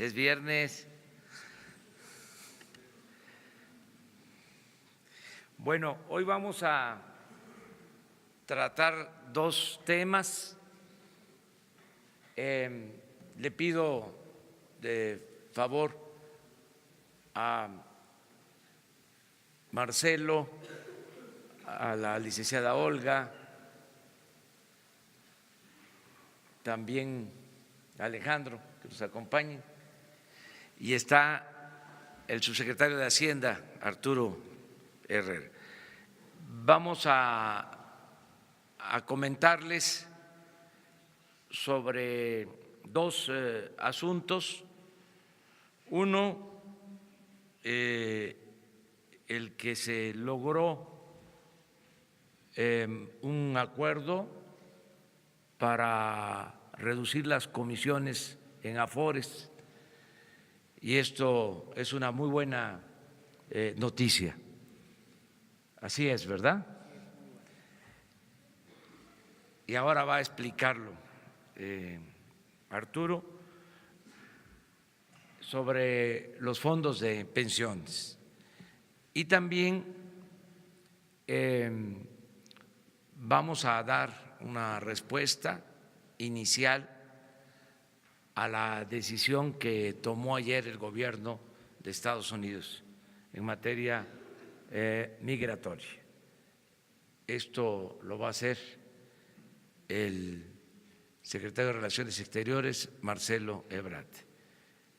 es viernes. Bueno, hoy vamos a tratar dos temas. Le pido de favor a Marcelo, a la licenciada Olga, también a Alejandro, que nos acompañen, y está el subsecretario de Hacienda, Arturo Herrera. Vamos a comentarles sobre dos asuntos. Uno, el que se logró un acuerdo para reducir las comisiones en Afores, y esto es una muy buena noticia. Así es, ¿verdad? Y ahora va a explicarlo Arturo sobre los fondos de pensiones. Y también vamos a dar una respuesta inicial a la decisión que tomó ayer el gobierno de Estados Unidos en materia migratoria. Esto lo va a hacer el secretario de Relaciones Exteriores, Marcelo Ebrard.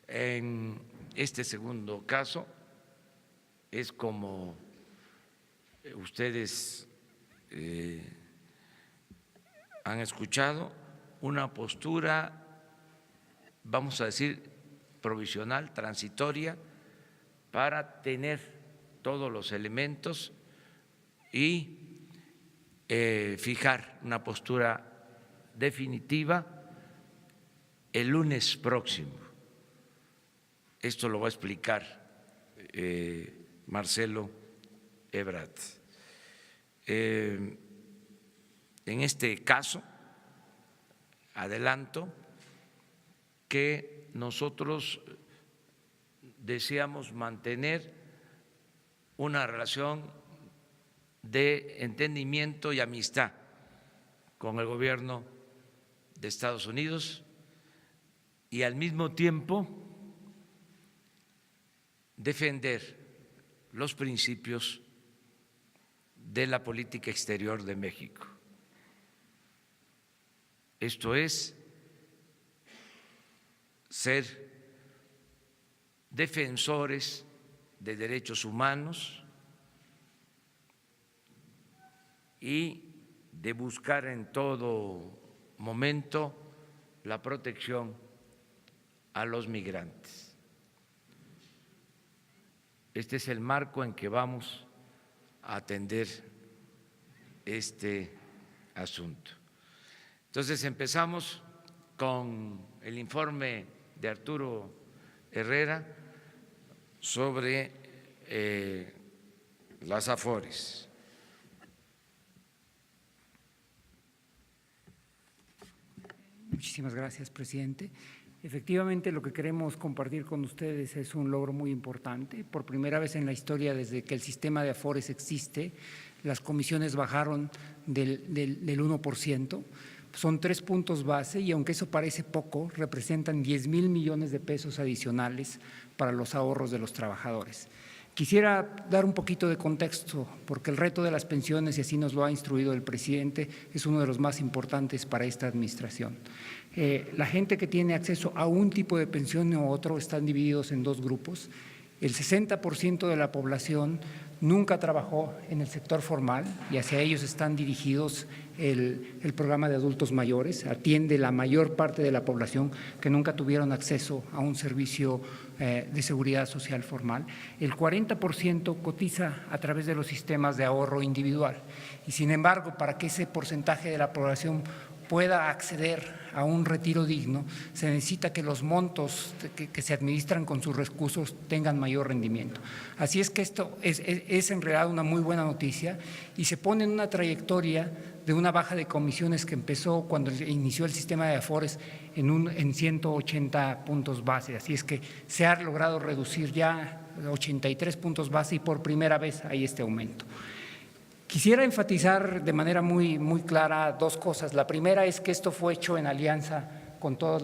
En este segundo caso es, como ustedes han escuchado, una postura, vamos a decir, provisional, transitoria, para tener todos los elementos y fijar una postura definitiva el lunes próximo. Esto lo va a explicar Marcelo Ebrard. En este caso, adelanto que nosotros deseamos mantener una relación de entendimiento y amistad con el gobierno de Estados Unidos y al mismo tiempo defender los principios de la política exterior de México. Esto es ser defensores de derechos humanos y de buscar en todo momento la protección a los migrantes. Este es el marco en que vamos a atender este asunto. Entonces empezamos con el informe de Arturo Herrera sobre las Afores. Muchísimas gracias, presidente. Efectivamente, lo que queremos compartir con ustedes es un logro muy importante. Por primera vez en la historia, desde que el sistema de Afores existe, las comisiones bajaron del 1%. Son 3 puntos base y aunque eso parece poco, representan 10,000 millones de pesos adicionales para los ahorros de los trabajadores. Quisiera dar un poquito de contexto, porque el reto de las pensiones, y así nos lo ha instruido el presidente, es uno de los más importantes para esta administración. La gente que tiene acceso a un tipo de pensión u otro están divididos en dos grupos. El 60% de la población nunca trabajó en el sector formal y hacia ellos están dirigidos el programa de adultos mayores. Atiende la mayor parte de la población que nunca tuvieron acceso a un servicio de seguridad social formal. El 40% cotiza a través de los sistemas de ahorro individual y, sin embargo, para que ese porcentaje de la población pueda acceder a un retiro digno, se necesita que los montos que se administran con sus recursos tengan mayor rendimiento. Así es que esto es en realidad una muy buena noticia y se pone en una trayectoria de una baja de comisiones que empezó cuando inició el sistema de Afores en 180 puntos base. Así es que se ha logrado reducir ya 83 puntos base y por primera vez hay este aumento. Quisiera enfatizar de manera muy clara dos cosas. La primera es que esto fue hecho en alianza con todos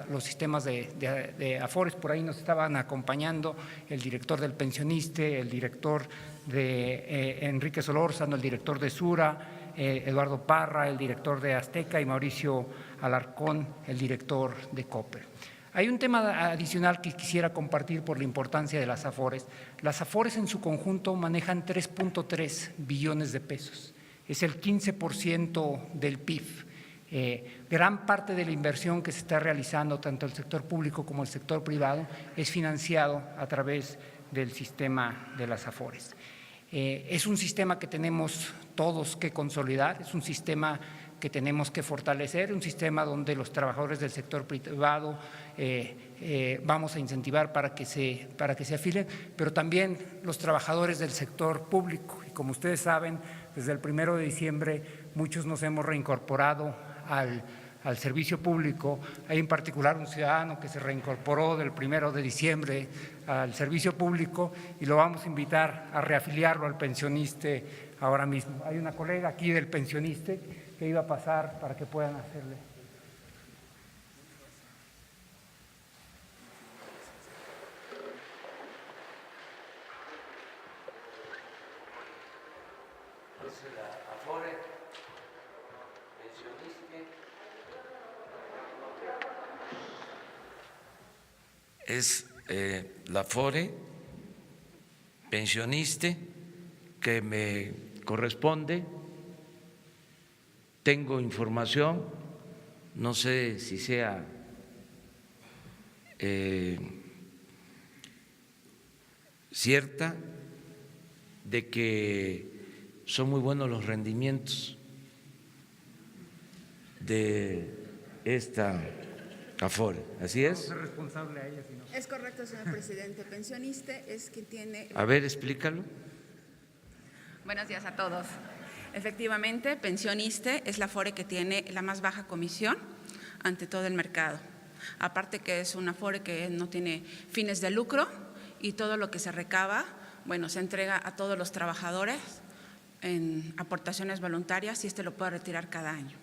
los sistemas de Afores. Por ahí nos estaban acompañando el director del Pensioniste, el director de Enrique Solórzano, el director de Sura, Eduardo Parra, el director de Azteca, y Mauricio Alarcón, el director de Coppel. Hay un tema adicional que quisiera compartir por la importancia de las Afores. Las Afores en su conjunto manejan 3.3 billones de pesos, es el 15% del PIB. Gran parte de la inversión que se está realizando, tanto el sector público como el sector privado, es financiado a través del sistema de las Afores. Es un sistema que tenemos todos que consolidar, es un sistema que tenemos que fortalecer, un sistema donde los trabajadores del sector privado vamos a incentivar para que se afilien, pero también los trabajadores del sector público. Y como ustedes saben, desde el 1 de diciembre muchos nos hemos reincorporado al servicio público. Hay en particular un ciudadano que se reincorporó del 1 de diciembre al servicio público y lo vamos a invitar a reafiliarlo al Pensioniste ahora mismo. Hay una colega aquí del Pensioniste que iba a pasar para que puedan hacerle. Es la Afore Pensioniste que me corresponde. Tengo información, no sé si sea cierta, de que son muy buenos los rendimientos de esta Afore. ¿Así es? No es responsable a ella, sino… Es correcto, señor presidente. Pensioniste es quien tiene… A ver, explícalo. Buenos días a todos. Efectivamente, Pensioniste es la Afore que tiene la más baja comisión ante todo el mercado. Aparte que es una Afore que no tiene fines de lucro y todo lo que se recaba, bueno, se entrega a todos los trabajadores en aportaciones voluntarias y lo puede retirar cada año.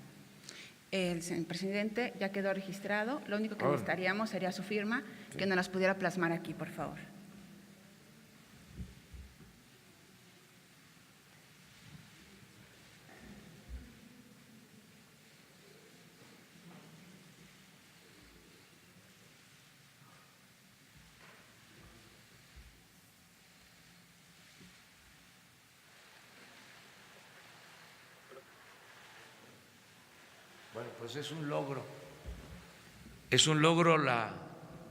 El señor presidente ya quedó registrado. Lo único que necesitaríamos sería su firma, que nos las pudiera plasmar aquí, por favor. Bueno, pues es un logro la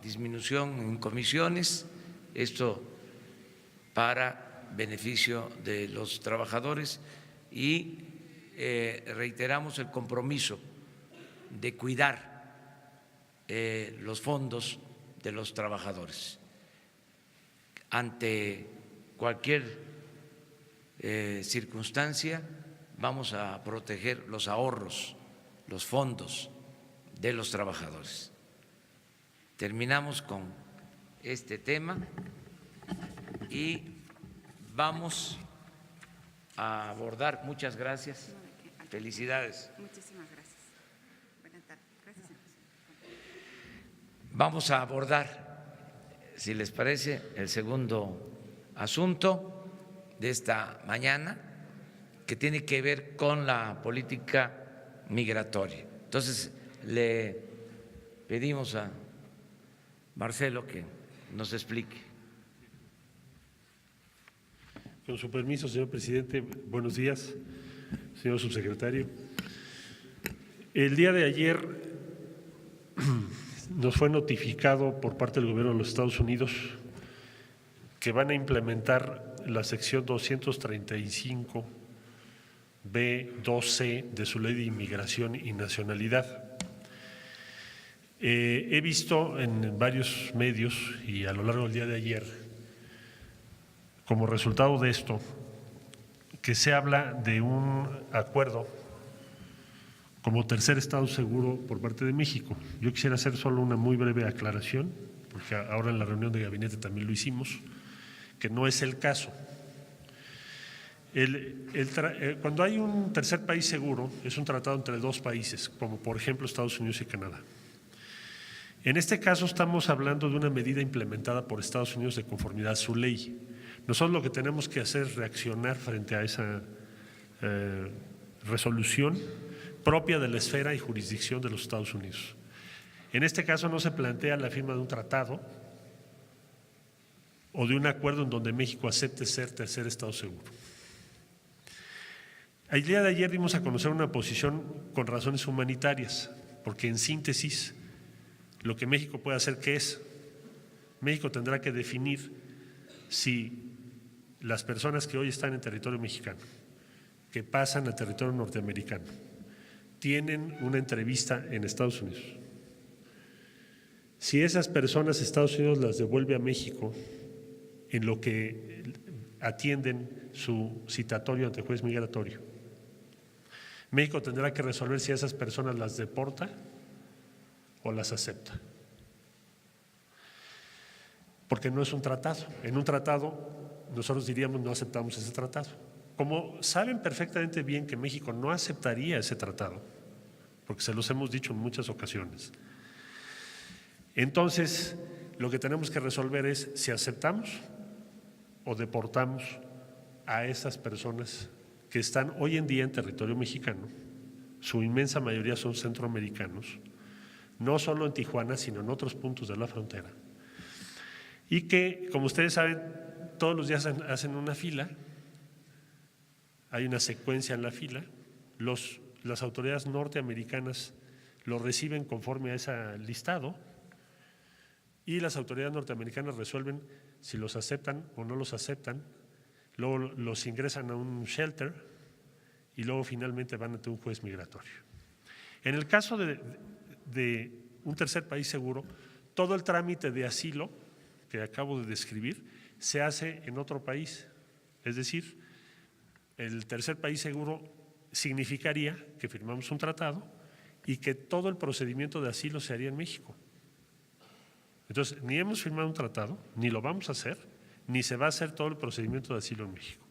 disminución en comisiones, esto para beneficio de los trabajadores y reiteramos el compromiso de cuidar los fondos de los trabajadores. Ante cualquier circunstancia vamos a proteger los ahorros, los fondos de los trabajadores. Terminamos con este tema y vamos a abordar. Muchas gracias. Felicidades. Muchísimas gracias. Buenas tardes. Gracias, señor presidente. Vamos a abordar, si les parece, el segundo asunto de esta mañana, que tiene que ver con la política migratoria. Entonces, le pedimos a Marcelo que nos explique. Con su permiso, señor presidente, buenos días, señor subsecretario. El día de ayer nos fue notificado por parte del gobierno de los Estados Unidos que van a implementar la sección 235 B2C de su Ley de Inmigración y Nacionalidad. He visto en varios medios y a lo largo del día de ayer, como resultado de esto, que se habla de un acuerdo como tercer estado seguro por parte de México. Yo quisiera hacer solo una muy breve aclaración, porque ahora en la reunión de gabinete también lo hicimos, que no es el caso. Cuando hay un tercer país seguro, es un tratado entre dos países, como por ejemplo Estados Unidos y Canadá. En este caso estamos hablando de una medida implementada por Estados Unidos de conformidad a su ley. Nosotros lo que tenemos que hacer es reaccionar frente a esa resolución propia de la esfera y jurisdicción de los Estados Unidos. En este caso no se plantea la firma de un tratado o de un acuerdo en donde México acepte ser tercer estado seguro. El día de ayer dimos a conocer una posición con razones humanitarias, porque en síntesis lo que México puede hacer, ¿qué es? México tendrá que definir si las personas que hoy están en territorio mexicano, que pasan a territorio norteamericano, tienen una entrevista en Estados Unidos. Si esas personas Estados Unidos las devuelve a México en lo que atienden su citatorio ante juez migratorio, México tendrá que resolver si a esas personas las deporta o las acepta. Porque no es un tratado. En un tratado nosotros diríamos no aceptamos ese tratado. Como saben perfectamente bien que México no aceptaría ese tratado, porque se los hemos dicho en muchas ocasiones, entonces lo que tenemos que resolver es si aceptamos o deportamos a esas personas que están hoy en día en territorio mexicano. Su inmensa mayoría son centroamericanos, no solo en Tijuana, sino en otros puntos de la frontera, y que, como ustedes saben, todos los días hacen una fila, hay una secuencia en la fila, las autoridades norteamericanas lo reciben conforme a ese listado y las autoridades norteamericanas resuelven si los aceptan o no los aceptan, luego los ingresan a un shelter y luego finalmente van ante un juez migratorio. En el caso de un tercer país seguro, todo el trámite de asilo que acabo de describir se hace en otro país, es decir, el tercer país seguro significaría que firmamos un tratado y que todo el procedimiento de asilo se haría en México. Entonces, ni hemos firmado un tratado, ni lo vamos a hacer, ni se va a hacer todo el procedimiento de asilo en México.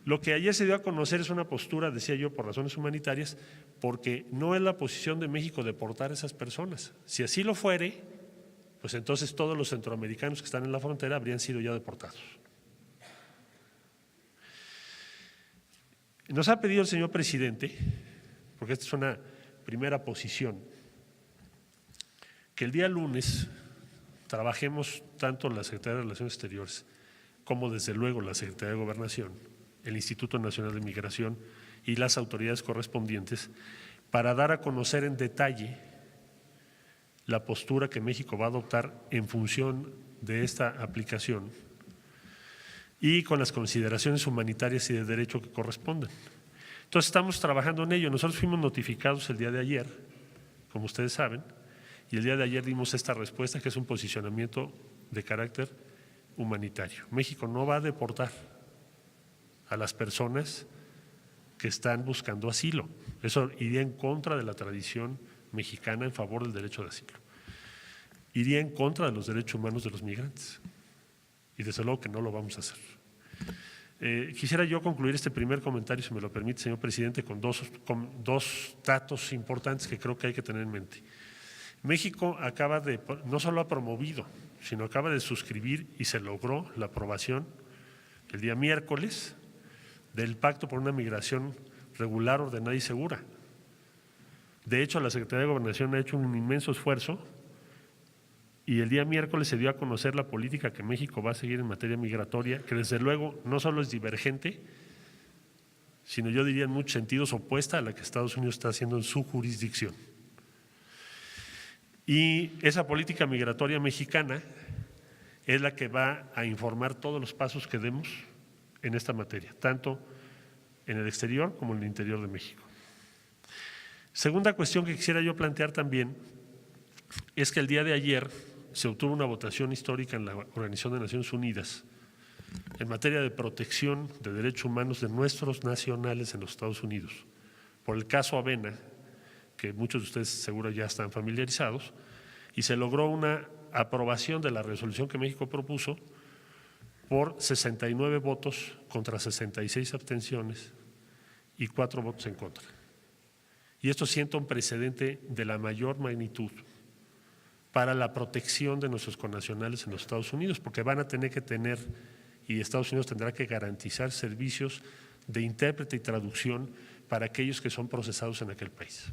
Lo que ayer se dio a conocer es una postura, decía yo, por razones humanitarias, porque no es la posición de México deportar a esas personas. Si así lo fuere, pues entonces todos los centroamericanos que están en la frontera habrían sido ya deportados. Nos ha pedido el señor presidente, porque esta es una primera posición, que el día lunes trabajemos tanto la Secretaría de Relaciones Exteriores como desde luego la Secretaría de Gobernación, el Instituto Nacional de Migración y las autoridades correspondientes para dar a conocer en detalle la postura que México va a adoptar en función de esta aplicación y con las consideraciones humanitarias y de derecho que correspondan. Entonces estamos trabajando en ello. Nosotros fuimos notificados el día de ayer, como ustedes saben, y el día de ayer dimos esta respuesta que es un posicionamiento de carácter humanitario. México no va a deportar a las personas que están buscando asilo. Eso iría en contra de la tradición mexicana en favor del derecho de asilo. Iría en contra de los derechos humanos de los migrantes. Y desde luego que no lo vamos a hacer. Quisiera yo concluir este primer comentario, si me lo permite, señor presidente, con dos datos importantes que creo que hay que tener en mente. México no solo ha promovido, sino acaba de suscribir y se logró la aprobación el día miércoles del Pacto por una Migración Regular, Ordenada y Segura. De hecho, la Secretaría de Gobernación ha hecho un inmenso esfuerzo y el día miércoles se dio a conocer la política que México va a seguir en materia migratoria, que desde luego no solo es divergente, sino yo diría en muchos sentidos opuesta a la que Estados Unidos está haciendo en su jurisdicción. Y esa política migratoria mexicana es la que va a informar todos los pasos que demos en esta materia, tanto en el exterior como en el interior de México. Segunda cuestión que quisiera yo plantear también es que el día de ayer se obtuvo una votación histórica en la Organización de Naciones Unidas en materia de protección de derechos humanos de nuestros nacionales en los Estados Unidos, por el caso Avena, que muchos de ustedes seguro ya están familiarizados, y se logró una aprobación de la resolución que México propuso por 69 votos contra 66 abstenciones y 4 votos en contra. Y esto sienta un precedente de la mayor magnitud para la protección de nuestros connacionales en los Estados Unidos, porque van a tener que tener, y Estados Unidos tendrá que garantizar servicios de intérprete y traducción para aquellos que son procesados en aquel país.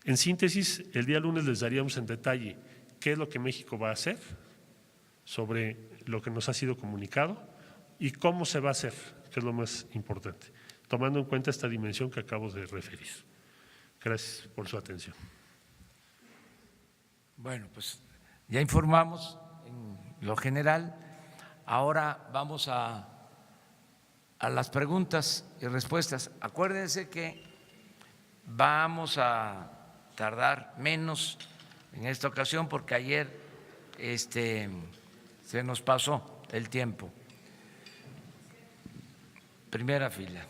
En síntesis, el día lunes les daríamos en detalle qué es lo que México va a hacer sobre lo que nos ha sido comunicado y cómo se va a hacer, que es lo más importante, tomando en cuenta esta dimensión que acabo de referir. Gracias por su atención. Bueno, pues ya informamos en lo general. Ahora vamos a las preguntas y respuestas. Acuérdense que vamos a tardar menos en esta ocasión porque ayer se nos pasó el tiempo. Primera fila.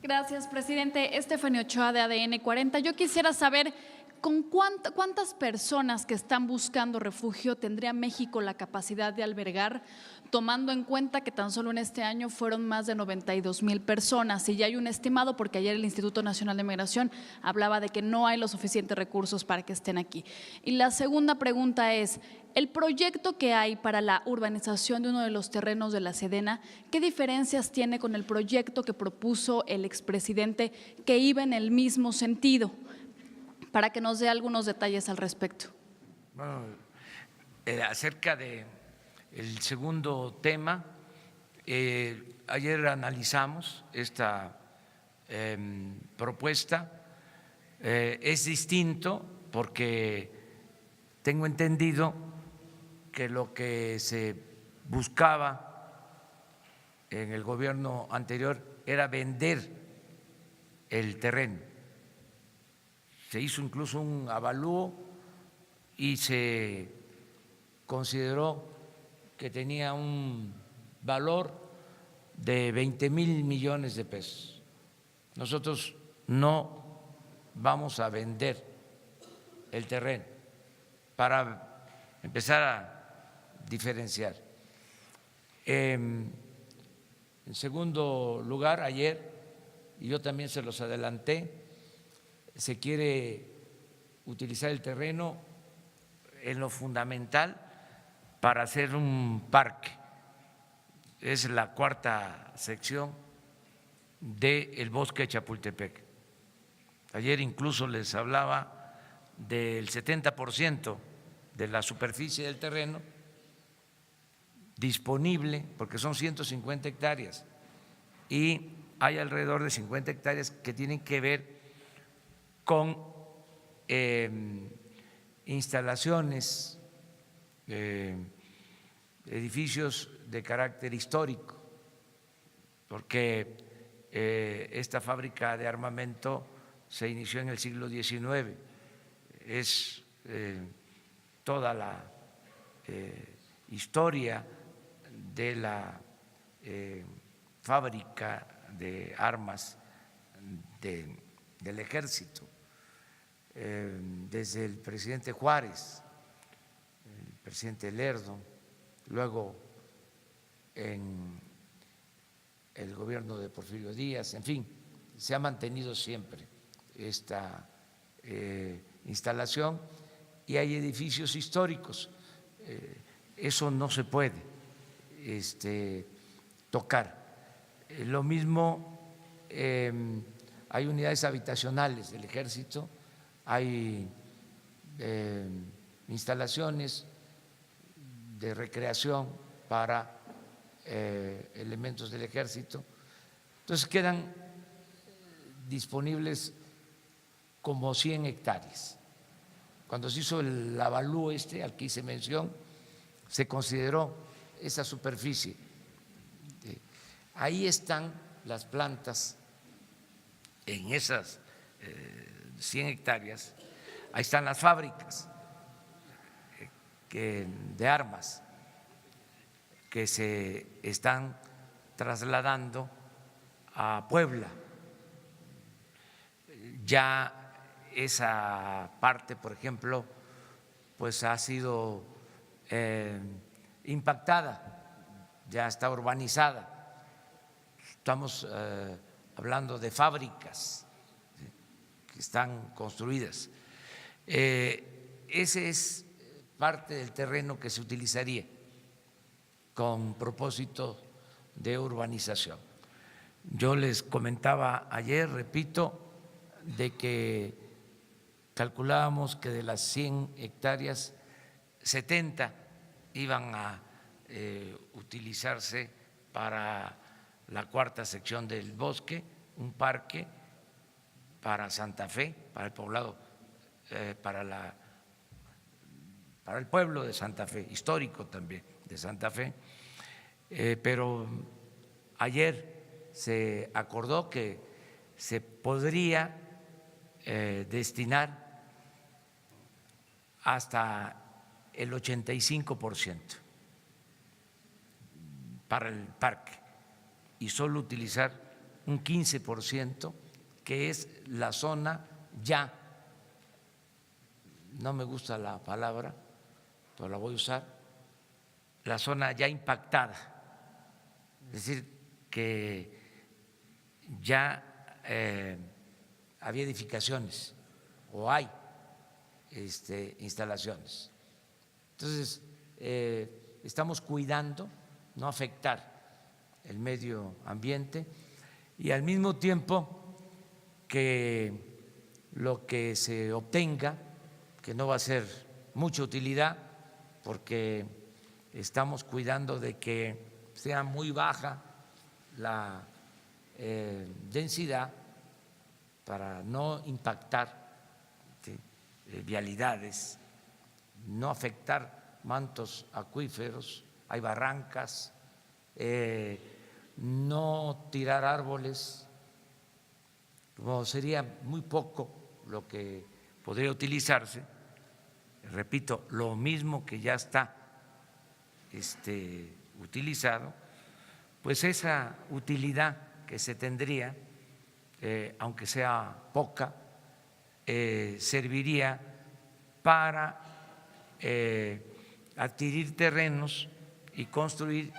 Gracias, presidente. Estefanía Ochoa, de ADN 40. Yo quisiera saber con cuántas personas que están buscando refugio tendría México la capacidad de albergar, tomando en cuenta que tan solo en este año fueron más de 92,000 personas. Y ya hay un estimado, porque ayer el Instituto Nacional de Migración hablaba de que no hay los suficientes recursos para que estén aquí. Y la segunda pregunta es, el proyecto que hay para la urbanización de uno de los terrenos de la Sedena, ¿qué diferencias tiene con el proyecto que propuso el expresidente que iba en el mismo sentido? Para que nos dé algunos detalles al respecto. Bueno, acerca del segundo tema, ayer analizamos esta propuesta. Es distinto porque tengo entendido que lo que se buscaba en el gobierno anterior era vender el terreno. Se hizo incluso un avalúo y se consideró que tenía un valor de 20,000 millones de pesos. Nosotros no vamos a vender el terreno para empezar a diferenciar. En segundo lugar, ayer, y yo también se los adelanté, se quiere utilizar el terreno en lo fundamental para hacer un parque. Es la cuarta sección del bosque de Chapultepec. Ayer incluso les hablaba del 70% de la superficie del terreno disponible, porque son 150 hectáreas, y hay alrededor de 50 hectáreas que tienen que ver con instalaciones, edificios de carácter histórico, porque esta fábrica de armamento se inició en el siglo XIX, es toda la historia de la fábrica de armas del ejército, desde el presidente Juárez, el presidente Lerdo, luego en el gobierno de Porfirio Díaz, en fin, se ha mantenido siempre esta instalación y hay edificios históricos. Eso no se puede tocar. Lo mismo, hay unidades habitacionales del ejército, hay instalaciones de recreación para elementos del ejército. Entonces quedan disponibles como 100 hectáreas. Cuando se hizo el avalúo al que hice mención, se consideró esa superficie. Ahí están las plantas en esas 100 hectáreas, ahí están las fábricas de armas que se están trasladando a Puebla. Ya esa parte, por ejemplo, pues ha sido impactada, ya está urbanizada. Estamos hablando de fábricas que están construidas. Ese es parte del terreno que se utilizaría con propósito de urbanización. Yo les comentaba ayer, repito, de que calculábamos que de las 100 hectáreas, 70 iban a utilizarse para la cuarta sección del bosque, un parque para Santa Fe, para el poblado, para el pueblo de Santa Fe, histórico también de Santa Fe, pero ayer se acordó que se podría destinar hasta el 85% para el parque y solo utilizar un 15%, que es la zona ya, no me gusta la palabra, pero la voy a usar, la zona ya impactada, es decir, que ya había edificaciones o hay instalaciones. Entonces, estamos cuidando no afectar el medio ambiente y al mismo tiempo que lo que se obtenga, que no va a ser mucha utilidad, porque estamos cuidando de que sea muy baja la densidad para no impactar vialidades, no afectar mantos acuíferos, hay barrancas, no tirar árboles, como sería muy poco lo que podría utilizarse, repito, lo mismo que ya está utilizado, pues esa utilidad que se tendría, aunque sea poca, serviría para adquirir terrenos y construir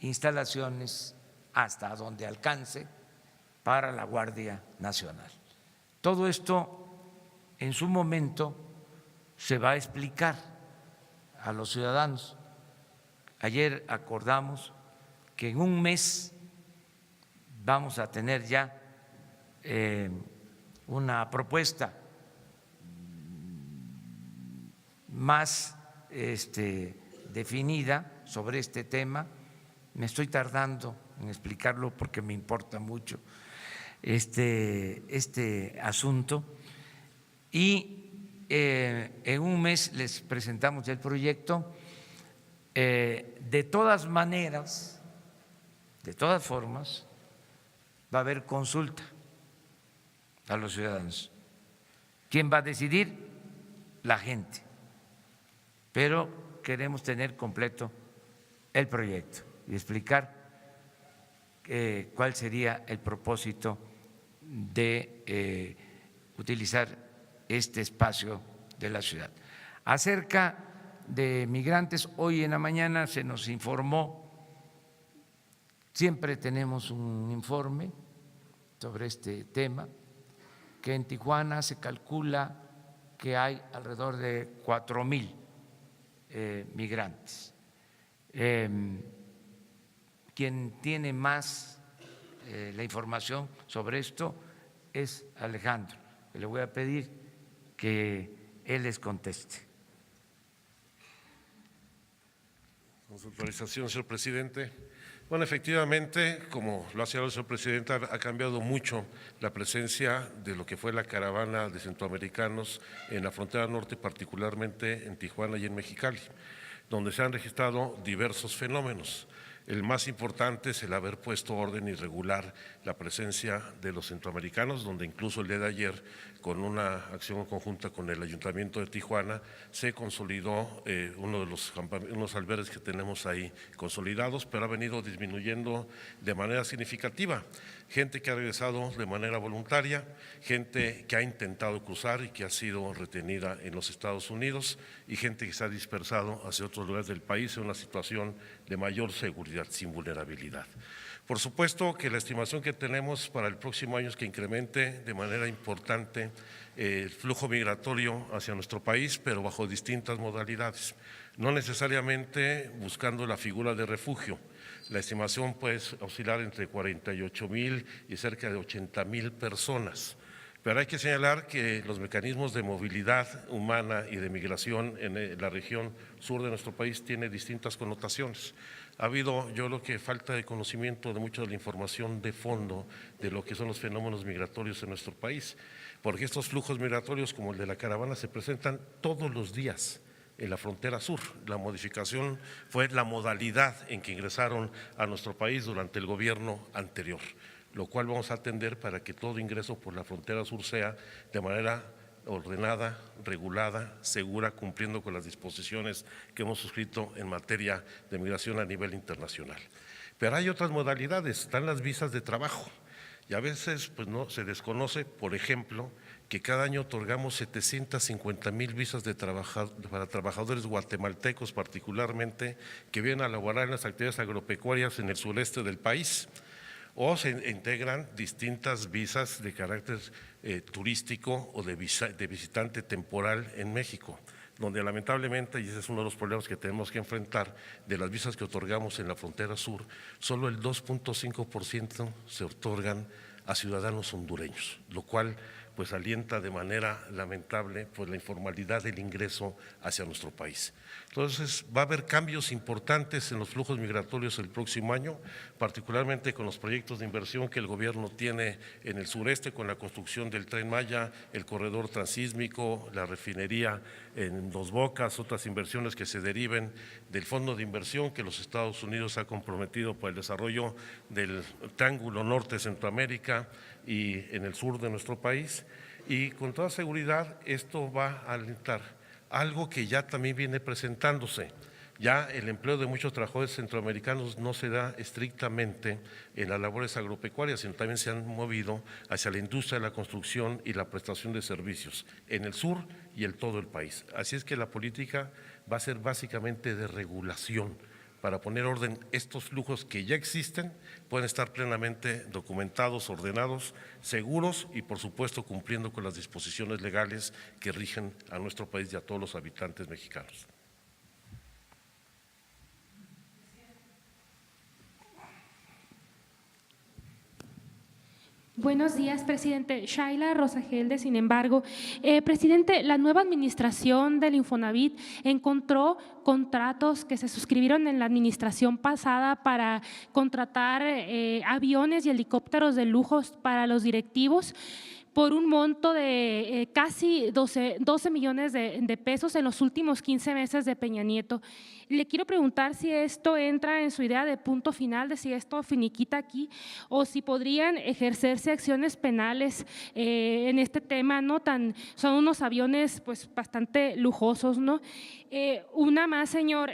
instalaciones hasta donde alcance para la Guardia Nacional. Todo esto en su momento se va a explicar a los ciudadanos. Ayer acordamos que en un mes vamos a tener ya una propuesta más definida sobre este tema. Me estoy tardando en explicarlo porque me importa mucho este asunto y en un mes les presentamos el proyecto. De todas maneras, de todas formas, va a haber consulta a los ciudadanos. ¿Quién va a decidir? La gente. Pero queremos tener completo el proyecto y explicar cuál sería el propósito de utilizar este espacio de la ciudad. Acerca de migrantes, hoy en la mañana se nos informó, siempre tenemos un informe sobre este tema, que en Tijuana se calcula que hay alrededor de 4,000 migrantes. Quien tiene más la información sobre esto es Alejandro. Le voy a pedir que él les conteste. Con su autorización, señor presidente. Bueno, efectivamente, como lo ha señalado el señor presidente, ha cambiado mucho la presencia de lo que fue la caravana de centroamericanos en la frontera norte, particularmente en Tijuana y en Mexicali, donde se han registrado diversos fenómenos. El más importante es el haber puesto orden y regular la presencia de los centroamericanos, donde incluso el día de ayer, con una acción conjunta con el Ayuntamiento de Tijuana, se consolidó uno de unos albergues que tenemos ahí consolidados, pero ha venido disminuyendo de manera significativa. Gente que ha regresado de manera voluntaria, gente que ha intentado cruzar y que ha sido retenida en los Estados Unidos y gente que se ha dispersado hacia otros lugares del país en una situación de mayor seguridad, sin vulnerabilidad. Por supuesto que la estimación que tenemos para el próximo año es que incremente de manera importante el flujo migratorio hacia nuestro país, pero bajo distintas modalidades, no necesariamente buscando la figura de refugio. La estimación puede oscilar entre 48,000 y cerca de 80,000 personas. Pero hay que señalar que los mecanismos de movilidad humana y de migración en la región sur de nuestro país tienen distintas connotaciones. Ha habido, yo creo que falta de conocimiento de mucha de la información de fondo de lo que son los fenómenos migratorios en nuestro país, porque estos flujos migratorios como el de la caravana se presentan todos los días en la frontera sur. La modificación fue la modalidad en que ingresaron a nuestro país durante el gobierno anterior, lo cual vamos a atender para que todo ingreso por la frontera sur sea de manera ordenada, regulada, segura, cumpliendo con las disposiciones que hemos suscrito en materia de migración a nivel internacional. Pero hay otras modalidades, están las visas de trabajo y a veces pues no se desconoce, por ejemplo, que cada año otorgamos 750,000 visas para trabajadores guatemaltecos particularmente que vienen a laborar en las actividades agropecuarias en el sureste del país. O se integran distintas visas de carácter turístico o de visitante temporal en México, donde lamentablemente, y ese es uno de los problemas que tenemos que enfrentar, de las visas que otorgamos en la frontera sur, solo el 2.5% se otorgan a ciudadanos hondureños, lo cual pues alienta de manera lamentable pues la informalidad del ingreso hacia nuestro país. Entonces va a haber cambios importantes en los flujos migratorios el próximo año, particularmente con los proyectos de inversión que el gobierno tiene en el sureste con la construcción del Tren Maya, el corredor transísmico, la refinería en Dos Bocas, otras inversiones que se deriven del fondo de inversión que los Estados Unidos ha comprometido para el desarrollo del Triángulo Norte de Centroamérica y en el sur de nuestro país, y con toda seguridad esto va a alentar algo que ya también viene presentándose. Ya el empleo de muchos trabajadores centroamericanos no se da estrictamente en las labores agropecuarias, sino también se han movido hacia la industria de la construcción y la prestación de servicios en el sur y en todo el país. Así es que la política va a ser básicamente de regulación para poner orden. Estos flujos que ya existen pueden estar plenamente documentados, ordenados, seguros y por supuesto cumpliendo con las disposiciones legales que rigen a nuestro país y a todos los habitantes mexicanos. Buenos días, presidente. Shaila Rosagelde, sin embargo. Presidente, la nueva administración del Infonavit encontró contratos que se suscribieron en la administración pasada para contratar aviones y helicópteros de lujo para los directivos por un monto de casi 12 millones de pesos en los últimos 15 meses de Peña Nieto. Le quiero preguntar si esto entra en su idea de punto final, de si esto finiquita aquí o si podrían ejercerse acciones penales en este tema, ¿no? Son unos aviones pues bastante lujosos, ¿no? Una más, señor,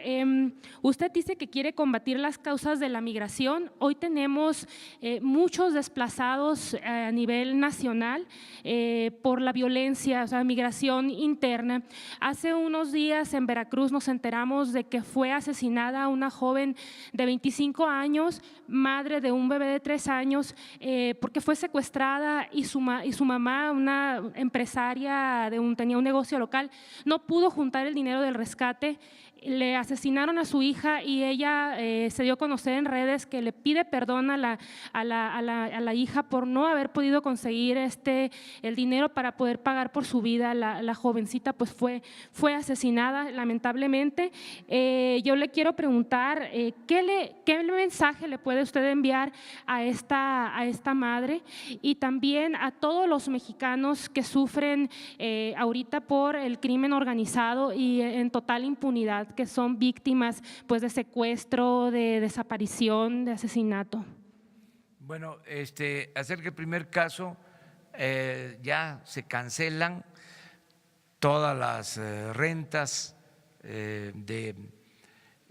usted dice que quiere combatir las causas de la migración. Hoy tenemos muchos desplazados a nivel nacional por la violencia, o sea, migración interna. Hace unos días en Veracruz nos enteramos de que fue asesinada una joven de 25 años, madre de un bebé de 3 años, porque fue secuestrada y su mamá, una empresaria, tenía un negocio local, no pudo juntar el dinero del rescate. Le asesinaron a su hija y ella se dio a conocer en redes que le pide perdón a la hija por no haber podido conseguir el dinero para poder pagar por su vida. La jovencita pues fue asesinada lamentablemente. Yo le quiero preguntar ¿qué mensaje le puede usted enviar a esta madre y también a todos los mexicanos que sufren ahorita por el crimen organizado y en total impunidad? seguridad que son víctimas pues de secuestro, de desaparición, de asesinato? Bueno, acerca del primer caso, ya se cancelan todas las rentas de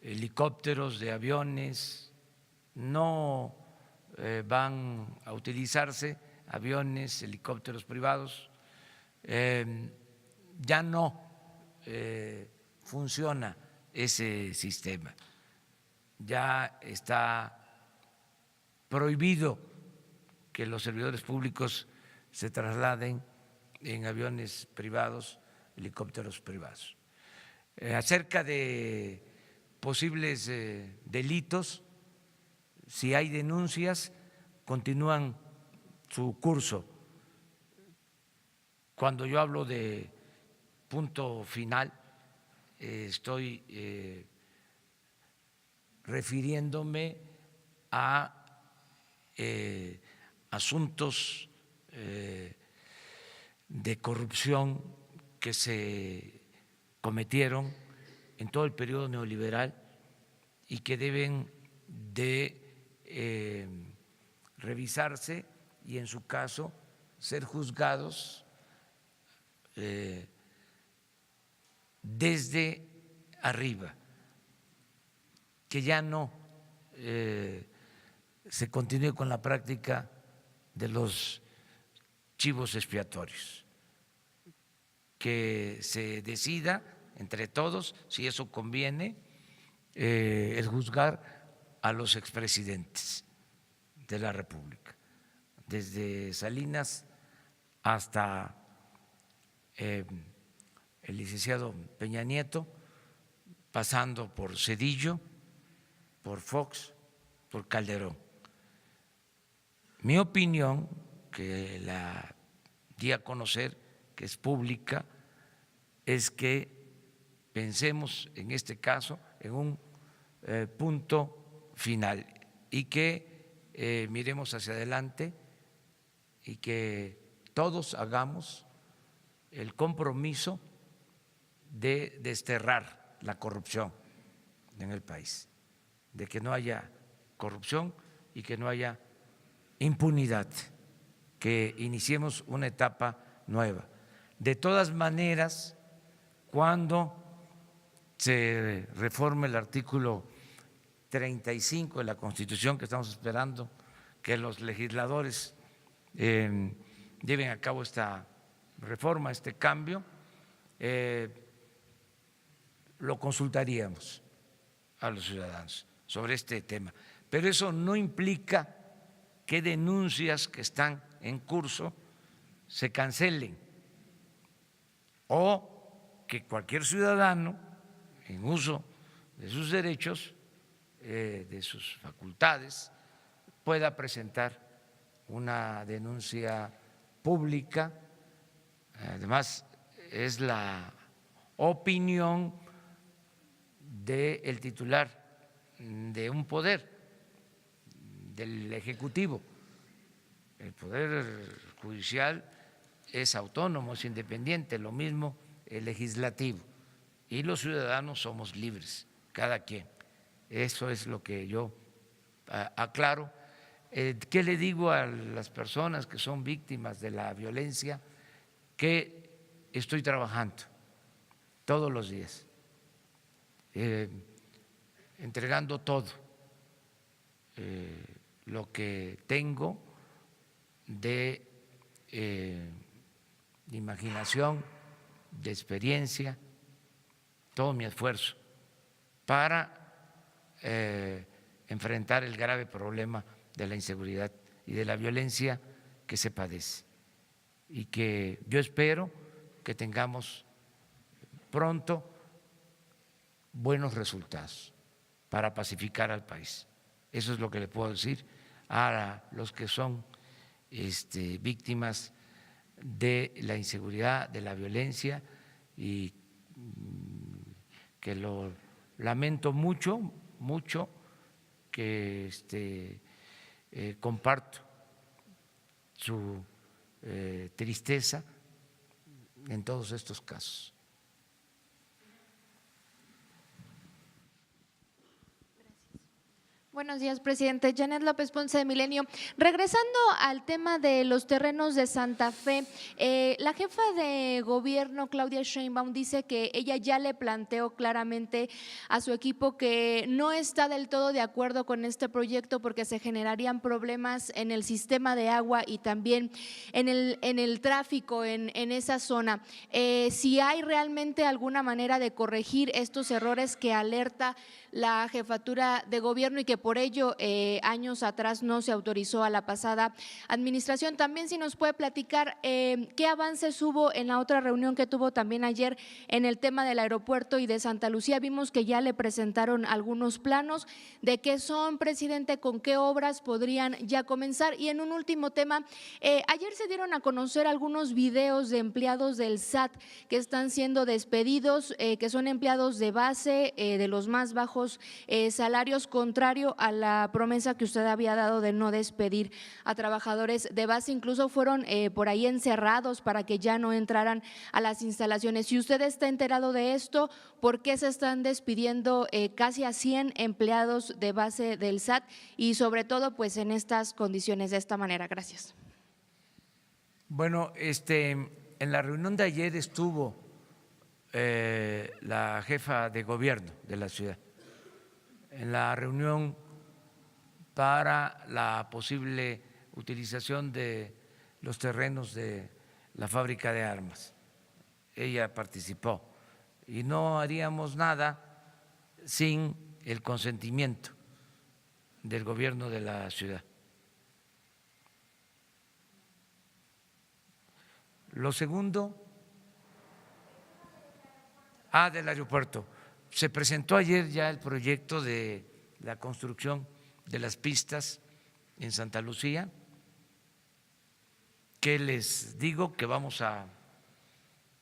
helicópteros, de aviones, no van a utilizarse aviones, helicópteros privados, ya no funciona ese sistema, ya está prohibido que los servidores públicos se trasladen en aviones privados, helicópteros privados. Acerca de posibles delitos, si hay denuncias, continúan su curso. Cuando yo hablo de punto final, estoy refiriéndome a asuntos de corrupción que se cometieron en todo el periodo neoliberal y que deben de revisarse y en su caso ser juzgados desde arriba, que ya no se continúe con la práctica de los chivos expiatorios, que se decida entre todos si eso conviene, el juzgar a los expresidentes de la República, desde Salinas hasta el licenciado Peña Nieto, pasando por Zedillo, por Fox, por Calderón. Mi opinión, que la di a conocer, que es pública, es que pensemos en este caso en un punto final y que miremos hacia adelante y que todos hagamos el compromiso de desterrar la corrupción en el país, de que no haya corrupción y que no haya impunidad, que iniciemos una etapa nueva. De todas maneras, cuando se reforme el artículo 35 de la Constitución, que estamos esperando que los legisladores lleven a cabo esta reforma, este cambio, lo consultaríamos a los ciudadanos sobre este tema. Pero eso no implica que denuncias que están en curso se cancelen o que cualquier ciudadano, en uso de sus derechos, de sus facultades, pueda presentar una denuncia pública. Además, es la opinión del titular de un poder, del Ejecutivo. El Poder Judicial es autónomo, es independiente, lo mismo el Legislativo, y los ciudadanos somos libres, cada quien. Eso es lo que yo aclaro. ¿Qué le digo a las personas que son víctimas de la violencia? Que estoy trabajando todos los días, entregando todo lo que tengo de imaginación, de experiencia, todo mi esfuerzo para enfrentar el grave problema de la inseguridad y de la violencia que se padece, y que yo espero que tengamos pronto buenos resultados para pacificar al país. Eso es lo que le puedo decir a los que son víctimas de la inseguridad, de la violencia, y que lo lamento mucho, mucho, que comparto su tristeza en todos estos casos. Buenos días, presidente. Janet López Ponce de Milenio. Regresando al tema de los terrenos de Santa Fe, la jefa de gobierno, Claudia Sheinbaum, dice que ella ya le planteó claramente a su equipo que no está del todo de acuerdo con este proyecto porque se generarían problemas en el sistema de agua y también en el tráfico en esa zona. Si hay realmente alguna manera de corregir estos errores que alerta la jefatura de gobierno y que por ello años atrás no se autorizó a la pasada administración. También si nos puede platicar qué avances hubo en la otra reunión que tuvo también ayer en el tema del aeropuerto y de Santa Lucía. Vimos que ya le presentaron algunos planos de qué son, presidente, con qué obras podrían ya comenzar. Y en un último tema, ayer se dieron a conocer algunos videos de empleados del SAT que están siendo despedidos, que son empleados de base de los más bajos salarios, contrario a la promesa que usted había dado de no despedir a trabajadores de base. Incluso fueron por ahí encerrados para que ya no entraran a las instalaciones. Si usted está enterado de esto, ¿por qué se están despidiendo casi a 100 empleados de base del SAT y sobre todo pues en estas condiciones de esta manera? Gracias. Bueno, en la reunión de ayer estuvo la jefa de gobierno de la ciudad, en la reunión para la posible utilización de los terrenos de la fábrica de armas. Ella participó y no haríamos nada sin el consentimiento del gobierno de la ciudad. Lo segundo, del aeropuerto. Se presentó ayer ya el proyecto de la construcción de las pistas en Santa Lucía, que les digo que vamos a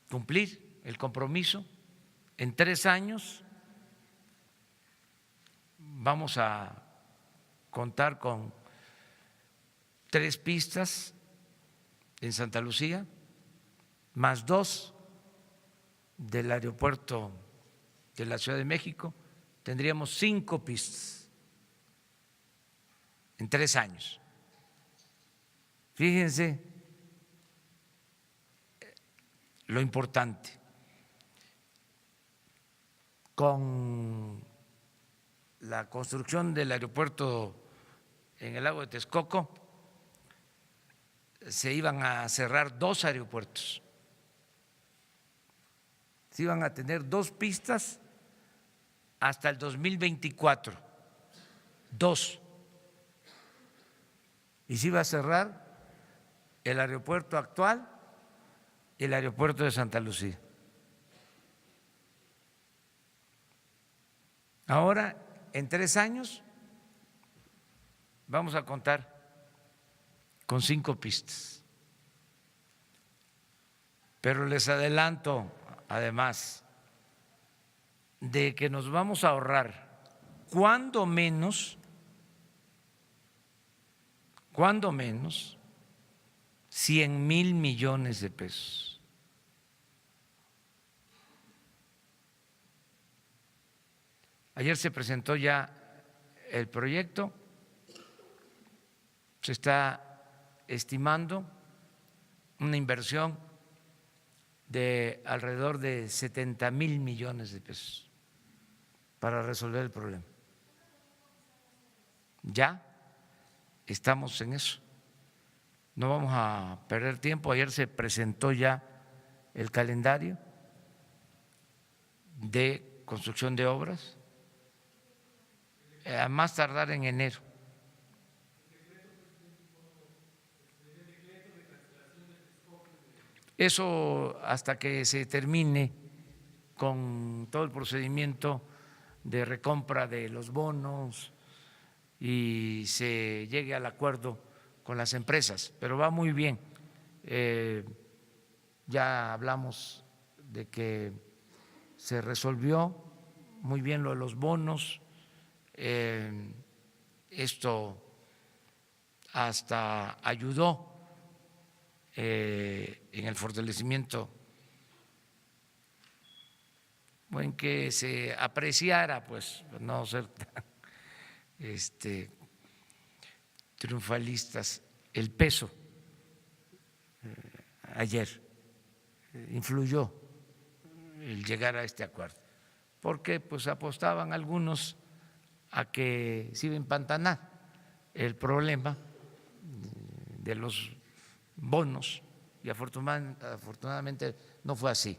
cumplir el compromiso. En 3 años vamos a contar con 3 pistas en Santa Lucía, más 2 del aeropuerto de la Ciudad de México. Tendríamos 5 pistas en 3 años. Fíjense lo importante. Con la construcción del aeropuerto en el lago de Texcoco se iban a cerrar 2 aeropuertos. Se iban a tener 2 pistas hasta el 2024, 2. Y se iba a cerrar el aeropuerto actual y el aeropuerto de Santa Lucía. Ahora, en 3 años, vamos a contar con 5 pistas. Pero les adelanto, además, de que nos vamos a ahorrar cuando menos 100,000 millones de pesos. Ayer se presentó ya el proyecto, se está estimando una inversión de alrededor de 70,000 millones de pesos para resolver el problema. Ya estamos en eso. No vamos a perder tiempo. Ayer se presentó ya el calendario de construcción de obras, a más tardar en enero. Eso hasta que se termine con todo el procedimiento de recompra de los bonos y se llegue al acuerdo con las empresas, pero va muy bien. Ya hablamos de que se resolvió muy bien lo de los bonos. Esto hasta ayudó en el fortalecimiento, o en que se apreciara, pues no ser triunfalistas, el peso ayer influyó el llegar a este acuerdo, porque pues apostaban algunos a que se iba a empantanar el problema de los bonos y afortunadamente no fue así.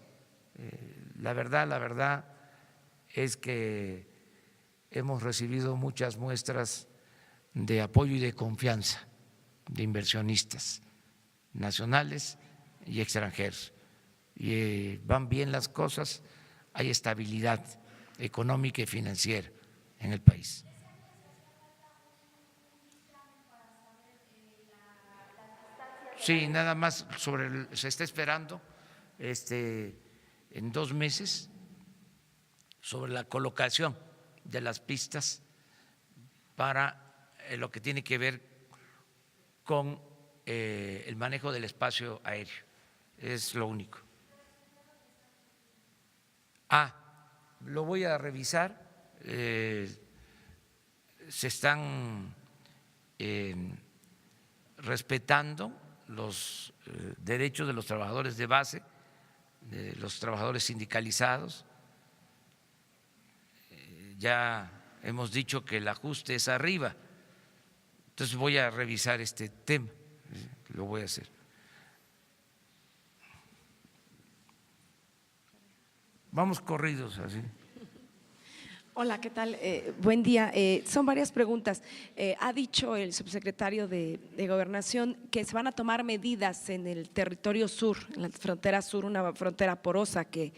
La verdad es que hemos recibido muchas muestras de apoyo y de confianza de inversionistas nacionales y extranjeros. Y van bien las cosas, hay estabilidad económica y financiera en el país. Sí, nada más se está esperando en 2 meses sobre la colocación de las pistas para lo que tiene que ver con el manejo del espacio aéreo. Es lo único. Lo voy a revisar. Se están respetando los derechos de los trabajadores de base, de los trabajadores sindicalizados. Ya hemos dicho que el ajuste es arriba, entonces voy a revisar este tema, lo voy a hacer. Vamos corridos así. Hola, ¿qué tal? Buen día. Son varias preguntas. Ha dicho el subsecretario de Gobernación que se van a tomar medidas en el territorio sur, en la frontera sur, una frontera porosa que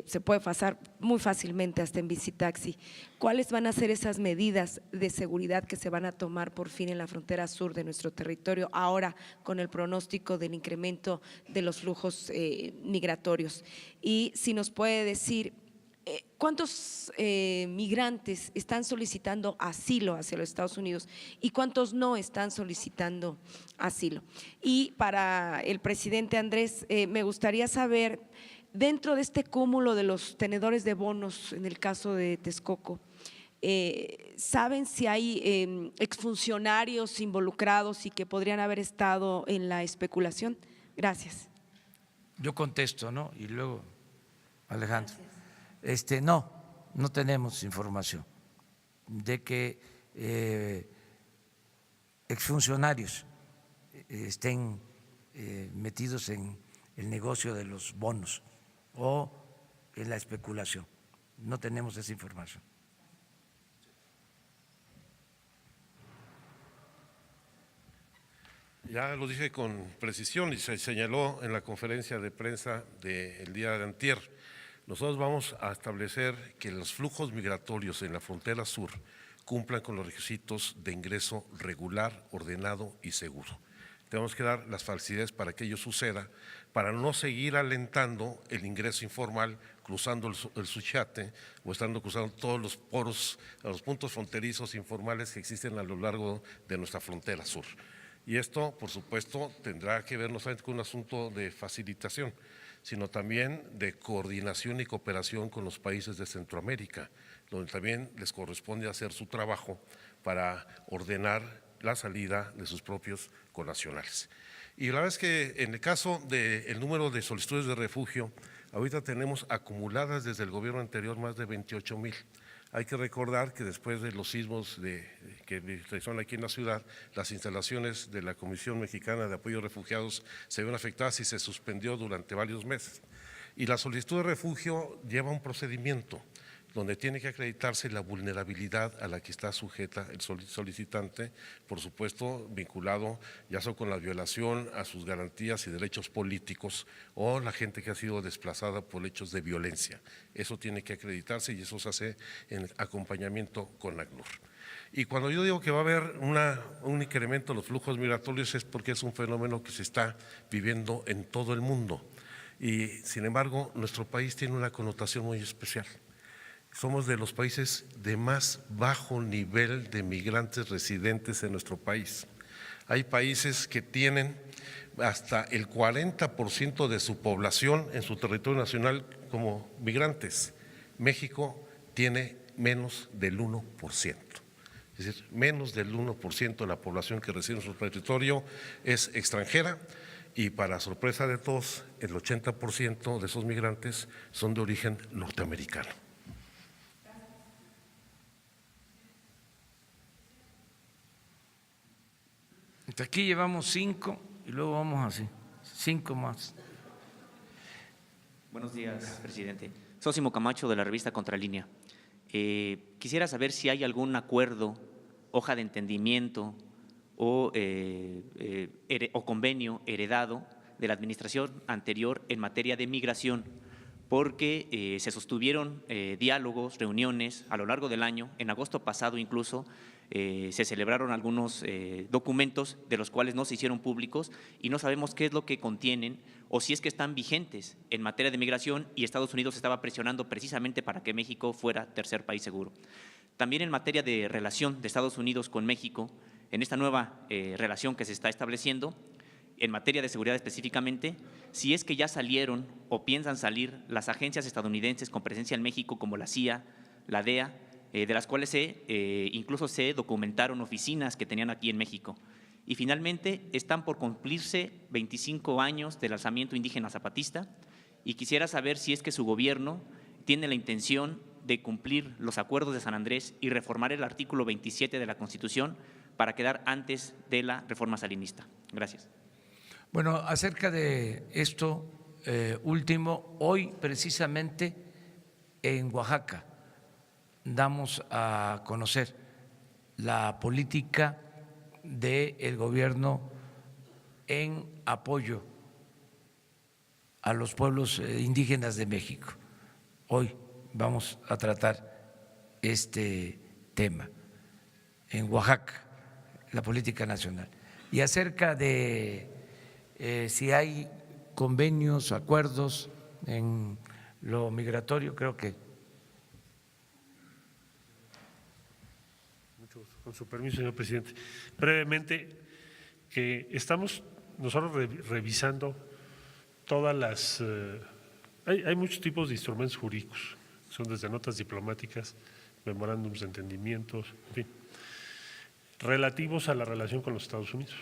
se puede pasar muy fácilmente hasta en bicitaxi. ¿Cuáles van a ser esas medidas de seguridad que se van a tomar por fin en la frontera sur de nuestro territorio ahora con el pronóstico del incremento de los flujos migratorios? Y si nos puede decir ¿cuántos migrantes están solicitando asilo hacia los Estados Unidos y cuántos no están solicitando asilo? Y para el presidente Andrés, me gustaría saber, dentro de este cúmulo de los tenedores de bonos, en el caso de Texcoco, ¿saben si hay exfuncionarios involucrados y que podrían haber estado en la especulación? Gracias. Yo contesto, ¿no? Y luego Alejandro. Gracias. No tenemos información de que exfuncionarios estén metidos en el negocio de los bonos o en la especulación. No tenemos esa información. Ya lo dije con precisión y se señaló en la conferencia de prensa del día de antier. Nosotros vamos a establecer que los flujos migratorios en la frontera sur cumplan con los requisitos de ingreso regular, ordenado y seguro. Tenemos que dar las facilidades para que ello suceda, para no seguir alentando el ingreso informal, cruzando el Suchiate o estando cruzando todos los poros, los puntos fronterizos informales que existen a lo largo de nuestra frontera sur. Y esto, por supuesto, tendrá que ver no solamente con un asunto de facilitación, sino también de coordinación y cooperación con los países de Centroamérica, donde también les corresponde hacer su trabajo para ordenar la salida de sus propios connacionales. Y la verdad es que en el caso del número de solicitudes de refugio, ahorita tenemos acumuladas desde el gobierno anterior más de 28,000. Hay que recordar que después de los sismos que son aquí en la ciudad, las instalaciones de la Comisión Mexicana de Apoyo a Refugiados se vieron afectadas y se suspendió durante varios meses. Y la solicitud de refugio lleva un procedimiento donde tiene que acreditarse la vulnerabilidad a la que está sujeta el solicitante, por supuesto vinculado ya sea con la violación a sus garantías y derechos políticos o la gente que ha sido desplazada por hechos de violencia. Eso tiene que acreditarse y eso se hace en acompañamiento con ACNUR. Y cuando yo digo que va a haber un incremento de los flujos migratorios es porque es un fenómeno que se está viviendo en todo el mundo y sin embargo nuestro país tiene una connotación muy especial. Somos de los países de más bajo nivel de migrantes residentes en nuestro país. Hay países que tienen hasta el 40% de su población en su territorio nacional como migrantes. México tiene menos del 1%. Es es decir, menos del 1% de la población que reside en nuestro territorio es extranjera y para sorpresa de todos, el 80% de esos migrantes son de origen norteamericano. Hasta aquí llevamos 5 y luego vamos así, 5 más. Buenos días, presidente. Sósimo Camacho, de la revista Contralínea. Quisiera saber si hay algún acuerdo, hoja de entendimiento o convenio heredado de la administración anterior en materia de migración, porque se sostuvieron diálogos, reuniones a lo largo del año. En agosto pasado incluso se celebraron algunos documentos de los cuales no se hicieron públicos y no sabemos qué es lo que contienen o si es que están vigentes en materia de migración, y Estados Unidos estaba presionando precisamente para que México fuera tercer país seguro. También en materia de relación de Estados Unidos con México, en esta nueva relación que se está estableciendo, en materia de seguridad específicamente, si es que ya salieron o piensan salir las agencias estadounidenses con presencia en México como la CIA, la DEA, de las cuales incluso se documentaron oficinas que tenían aquí en México. Y finalmente están por cumplirse 25 años del alzamiento indígena zapatista, y quisiera saber si es que su gobierno tiene la intención de cumplir los acuerdos de San Andrés y reformar el artículo 27 de la Constitución para quedar antes de la reforma salinista. Gracias. Bueno, acerca de esto último, hoy precisamente en Oaxaca damos a conocer la política del gobierno en apoyo a los pueblos indígenas de México. Hoy vamos a tratar este tema en Oaxaca, la política nacional. Y acerca de si hay convenios, acuerdos en lo migratorio, creo que… Con su permiso, señor presidente. Brevemente, que estamos nosotros revisando todas las… hay muchos tipos de instrumentos jurídicos, son desde notas diplomáticas, memorándums de entendimientos, en fin, relativos a la relación con los Estados Unidos.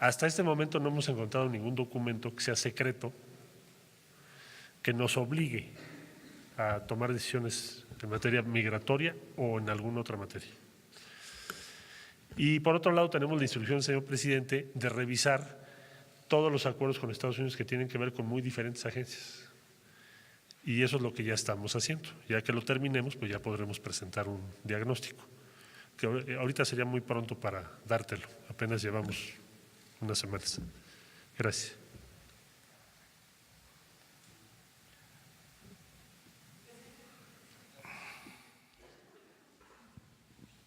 Hasta este momento no hemos encontrado ningún documento que sea secreto que nos obligue a tomar decisiones en materia migratoria o en alguna otra materia. Y por otro lado tenemos la instrucción, señor presidente, de revisar todos los acuerdos con Estados Unidos que tienen que ver con muy diferentes agencias. Y eso es lo que ya estamos haciendo. Ya que lo terminemos, pues ya podremos presentar un diagnóstico, que ahorita sería muy pronto para dártelo, apenas llevamos unas semanas. Gracias.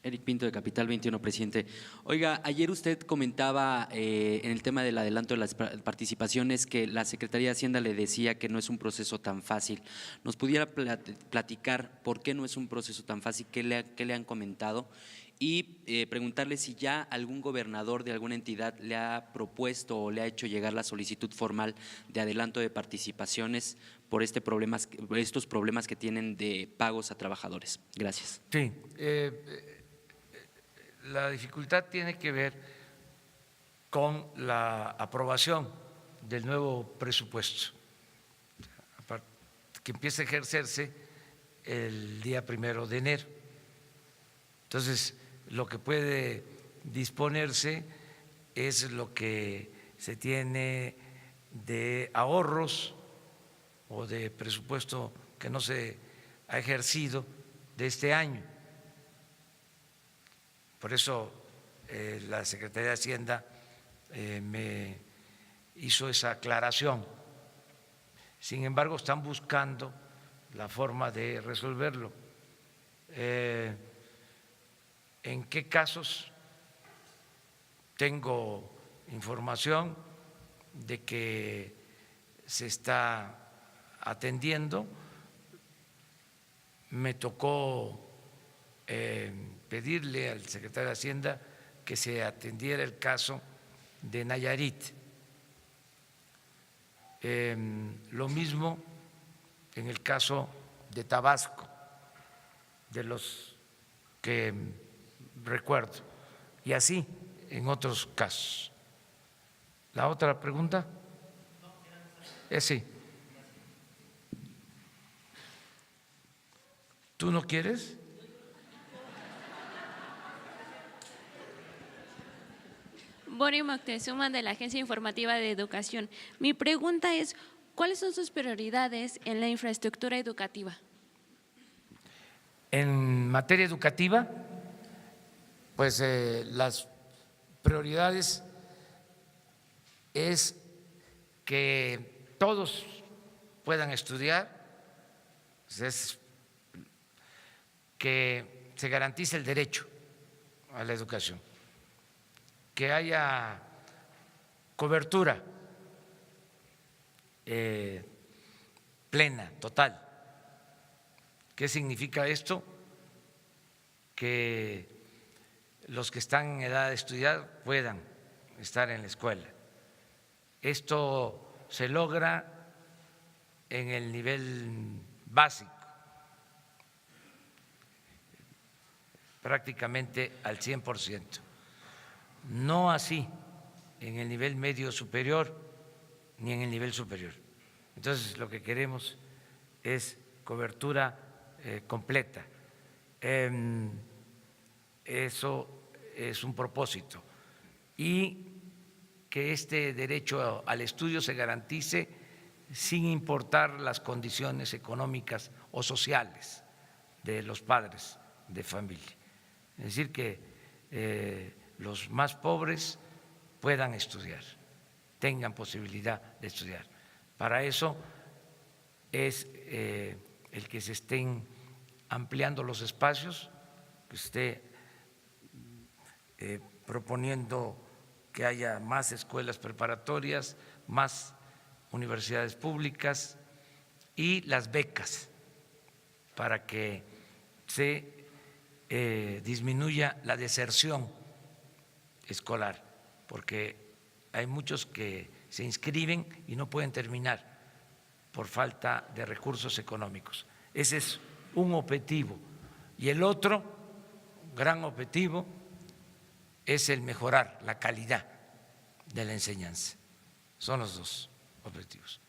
Eric Pinto, de Capital 21, presidente. Oiga, ayer usted comentaba en el tema del adelanto de las participaciones que la Secretaría de Hacienda le decía que no es un proceso tan fácil. ¿Nos pudiera platicar por qué no es un proceso tan fácil? ¿Qué le han comentado? Y preguntarle si ya algún gobernador de alguna entidad le ha propuesto o le ha hecho llegar la solicitud formal de adelanto de participaciones por estos problemas que tienen de pagos a trabajadores. Gracias. Sí. La dificultad tiene que ver con la aprobación del nuevo presupuesto, que empieza a ejercerse el día 1 de enero. Entonces, lo que puede disponerse es lo que se tiene de ahorros o de presupuesto que no se ha ejercido de este año. Por eso la Secretaría de Hacienda me hizo esa aclaración. Sin embargo, están buscando la forma de resolverlo. ¿En qué casos? Tengo información de que se está atendiendo. Me tocó pedirle al secretario de Hacienda que se atendiera el caso de Nayarit. Lo mismo en el caso de Tabasco, de los que recuerdo, y así en otros casos. ¿La otra pregunta? Sí. ¿Tú no quieres? Bori Moctezuma, de la Agencia Informativa de Educación. Mi pregunta es, ¿cuáles son sus prioridades en la infraestructura educativa? En materia educativa, pues las prioridades es que todos puedan estudiar, es que se garantice el derecho a la educación, que haya cobertura plena, total. ¿Qué significa esto? Que los que están en edad de estudiar puedan estar en la escuela. Esto se logra en el nivel básico, prácticamente al 100%. No así en el nivel medio superior ni en el nivel superior. Entonces, lo que queremos es cobertura completa. Eso es un propósito. Y que este derecho al estudio se garantice sin importar las condiciones económicas o sociales de los padres de familia. Es decir, que los más pobres puedan estudiar, tengan posibilidad de estudiar. Para eso es el que se estén ampliando los espacios, que se esté proponiendo que haya más escuelas preparatorias, más universidades públicas y las becas para que se disminuya la deserción escolar, porque hay muchos que se inscriben y no pueden terminar por falta de recursos económicos. Ese es un objetivo. Y el otro gran objetivo es el mejorar la calidad de la enseñanza. Son los dos objetivos.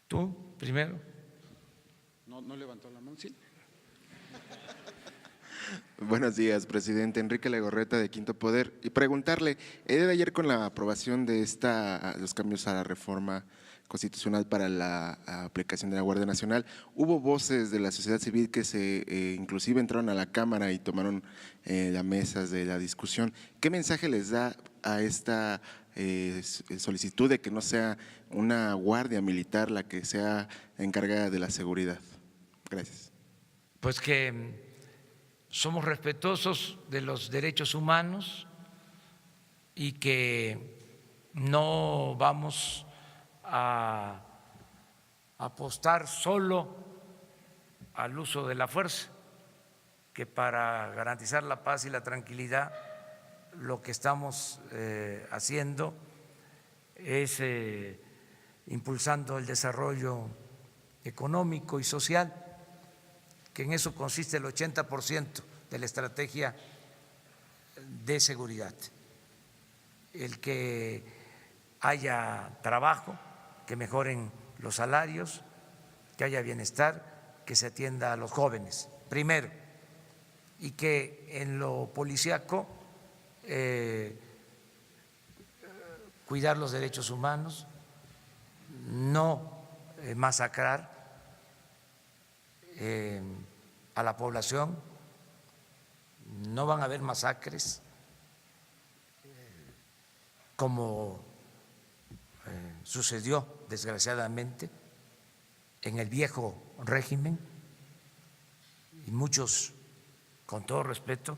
¿Tú primero? No levantó la mano, sí. Buenos días, presidente. Enrique Legorreta, de Quinto Poder. Y preguntarle, el día de ayer con la aprobación de los cambios a la reforma constitucional para la aplicación de la Guardia Nacional, hubo voces de la sociedad civil que inclusive entraron a la Cámara y tomaron las mesas de la discusión. ¿Qué mensaje les da a esta solicitud de que no sea una guardia militar la que sea encargada de la seguridad? Gracias. Pues que somos respetuosos de los derechos humanos y que no vamos a apostar solo al uso de la fuerza, que para garantizar la paz y la tranquilidad lo que estamos haciendo es impulsando el desarrollo económico y social, que en eso consiste el 80% de la estrategia de seguridad. El que haya trabajo, que mejoren los salarios, que haya bienestar, que se atienda a los jóvenes, primero, y que en lo policíaco cuidar los derechos humanos, no masacrar a la población, no van a haber masacres como sucedió desgraciadamente en el viejo régimen, y muchos, con todo respeto,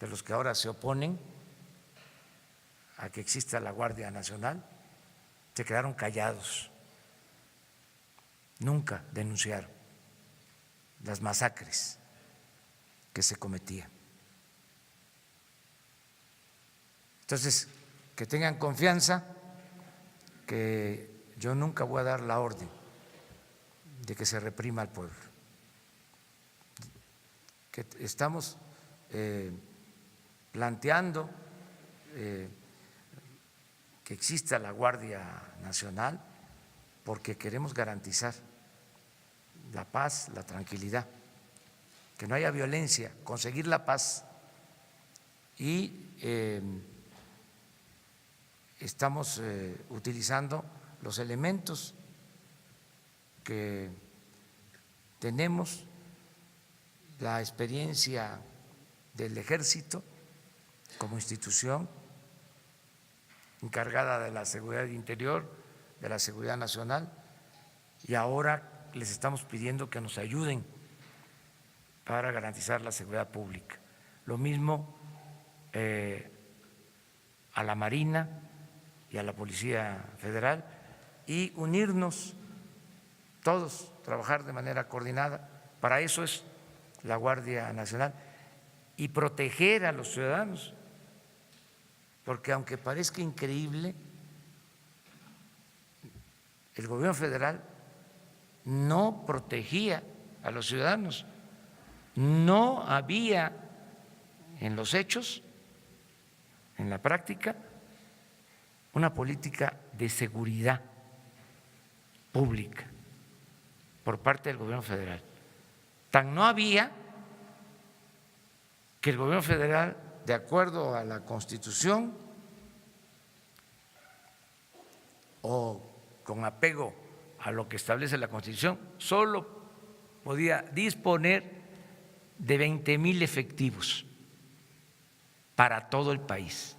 de los que ahora se oponen a que exista la Guardia Nacional, se quedaron callados, nunca denunciaron las masacres que se cometían. Entonces, que tengan confianza que yo nunca voy a dar la orden de que se reprima al pueblo. Que estamos planteando que exista la Guardia Nacional porque queremos garantizar la paz, la tranquilidad, que no haya violencia, conseguir la paz. Y estamos utilizando los elementos que tenemos, la experiencia del Ejército como institución encargada de la seguridad interior, de la seguridad nacional, y ahora les estamos pidiendo que nos ayuden para garantizar la seguridad pública. Lo mismo a la Marina y a la Policía Federal, y unirnos todos, trabajar de manera coordinada. Para eso es la Guardia Nacional, y proteger a los ciudadanos, porque aunque parezca increíble, el gobierno federal no protegía a los ciudadanos, no había en los hechos, en la práctica, una política de seguridad pública por parte del gobierno federal. Tan no había que el gobierno federal, de acuerdo a la Constitución o con apego a lo que establece la Constitución, solo podía disponer de 20,000 efectivos para todo el país.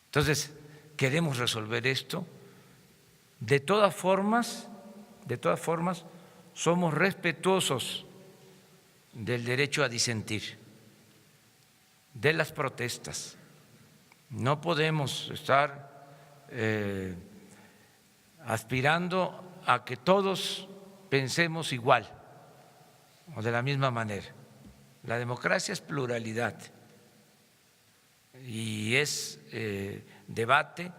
Entonces, queremos resolver esto. De todas formas, somos respetuosos del derecho a disentir, de las protestas. No podemos estar aspirando a que todos pensemos igual o de la misma manera. La democracia es pluralidad y es debate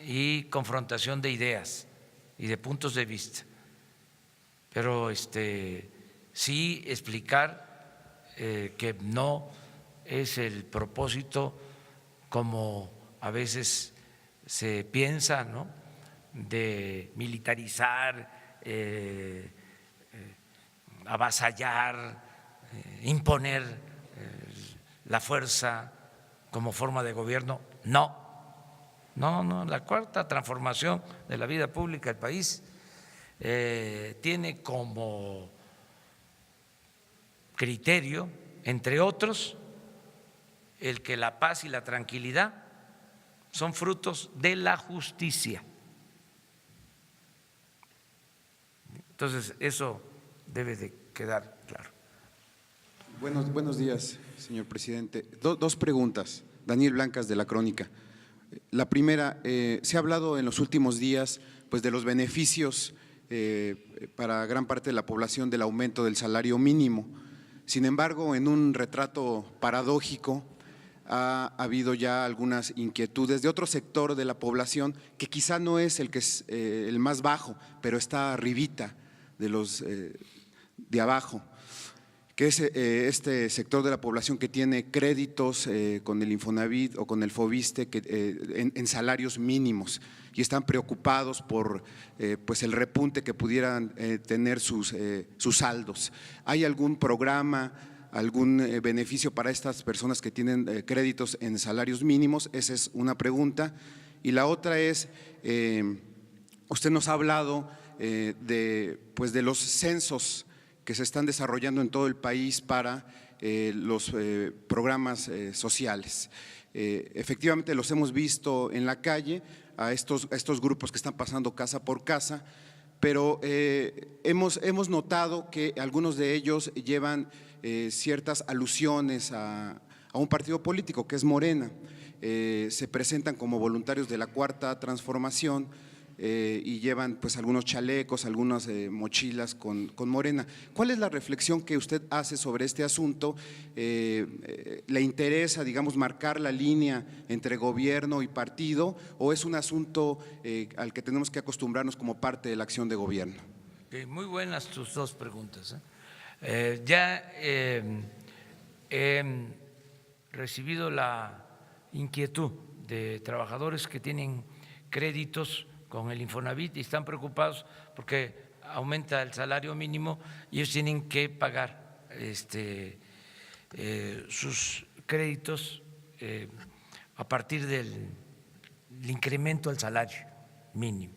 y confrontación de ideas y de puntos de vista. Pero sí explicar que no es el propósito, como a veces se piensa, ¿no?, de militarizar, avasallar, imponer la fuerza como forma de gobierno. No, la cuarta transformación de la vida pública del país tiene como criterio, entre otros, el que la paz y la tranquilidad son frutos de la justicia. Entonces, eso debe de quedar claro. Buenos días, señor presidente. Dos preguntas. Daniel Blancas, de La Crónica. La primera, se ha hablado en los últimos días pues, de los beneficios para gran parte de la población del aumento del salario mínimo. Sin embargo, en un retrato paradójico, ha habido ya algunas inquietudes de otro sector de la población que quizá no es el que es el más bajo, pero está arribita de los de abajo, que es este sector de la población que tiene créditos con el Infonavit o con el Foviste en salarios mínimos y están preocupados por pues el repunte que pudieran tener sus saldos. ¿Hay algún programa, algún beneficio para estas personas que tienen créditos en salarios mínimos? Esa es una pregunta. Y la otra es, usted nos ha hablado pues de los censos que se están desarrollando en todo el país para los programas sociales. Efectivamente los hemos visto en la calle, a estos grupos que están pasando casa por casa, pero hemos notado que algunos de ellos llevan ciertas alusiones a un partido político que es Morena. Se presentan como voluntarios de la Cuarta Transformación, y llevan pues algunos chalecos, algunas mochilas con Morena. ¿Cuál es la reflexión que usted hace sobre este asunto? ¿Le interesa, digamos, marcar la línea entre gobierno y partido o es un asunto al que tenemos que acostumbrarnos como parte de la acción de gobierno? Muy buenas tus dos preguntas. Ya he recibido la inquietud de trabajadores que tienen créditos con el Infonavit y están preocupados porque aumenta el salario mínimo y ellos tienen que pagar sus créditos a partir del incremento al salario mínimo.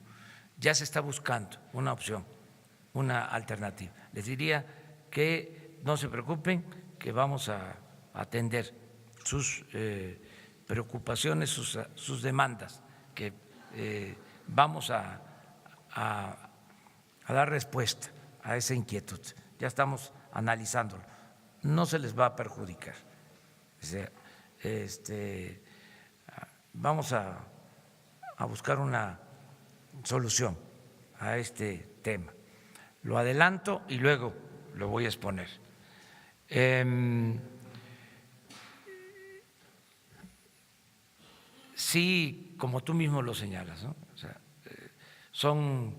Ya se está buscando una opción, una alternativa. Les diría que no se preocupen, que vamos a atender sus preocupaciones, sus demandas, que vamos a dar respuesta a esa inquietud. Ya estamos analizándolo. No se les va a perjudicar. O sea, vamos a buscar una solución a este tema. Lo adelanto y luego lo voy a exponer. Sí, como tú mismo lo señalas, ¿no? O sea, son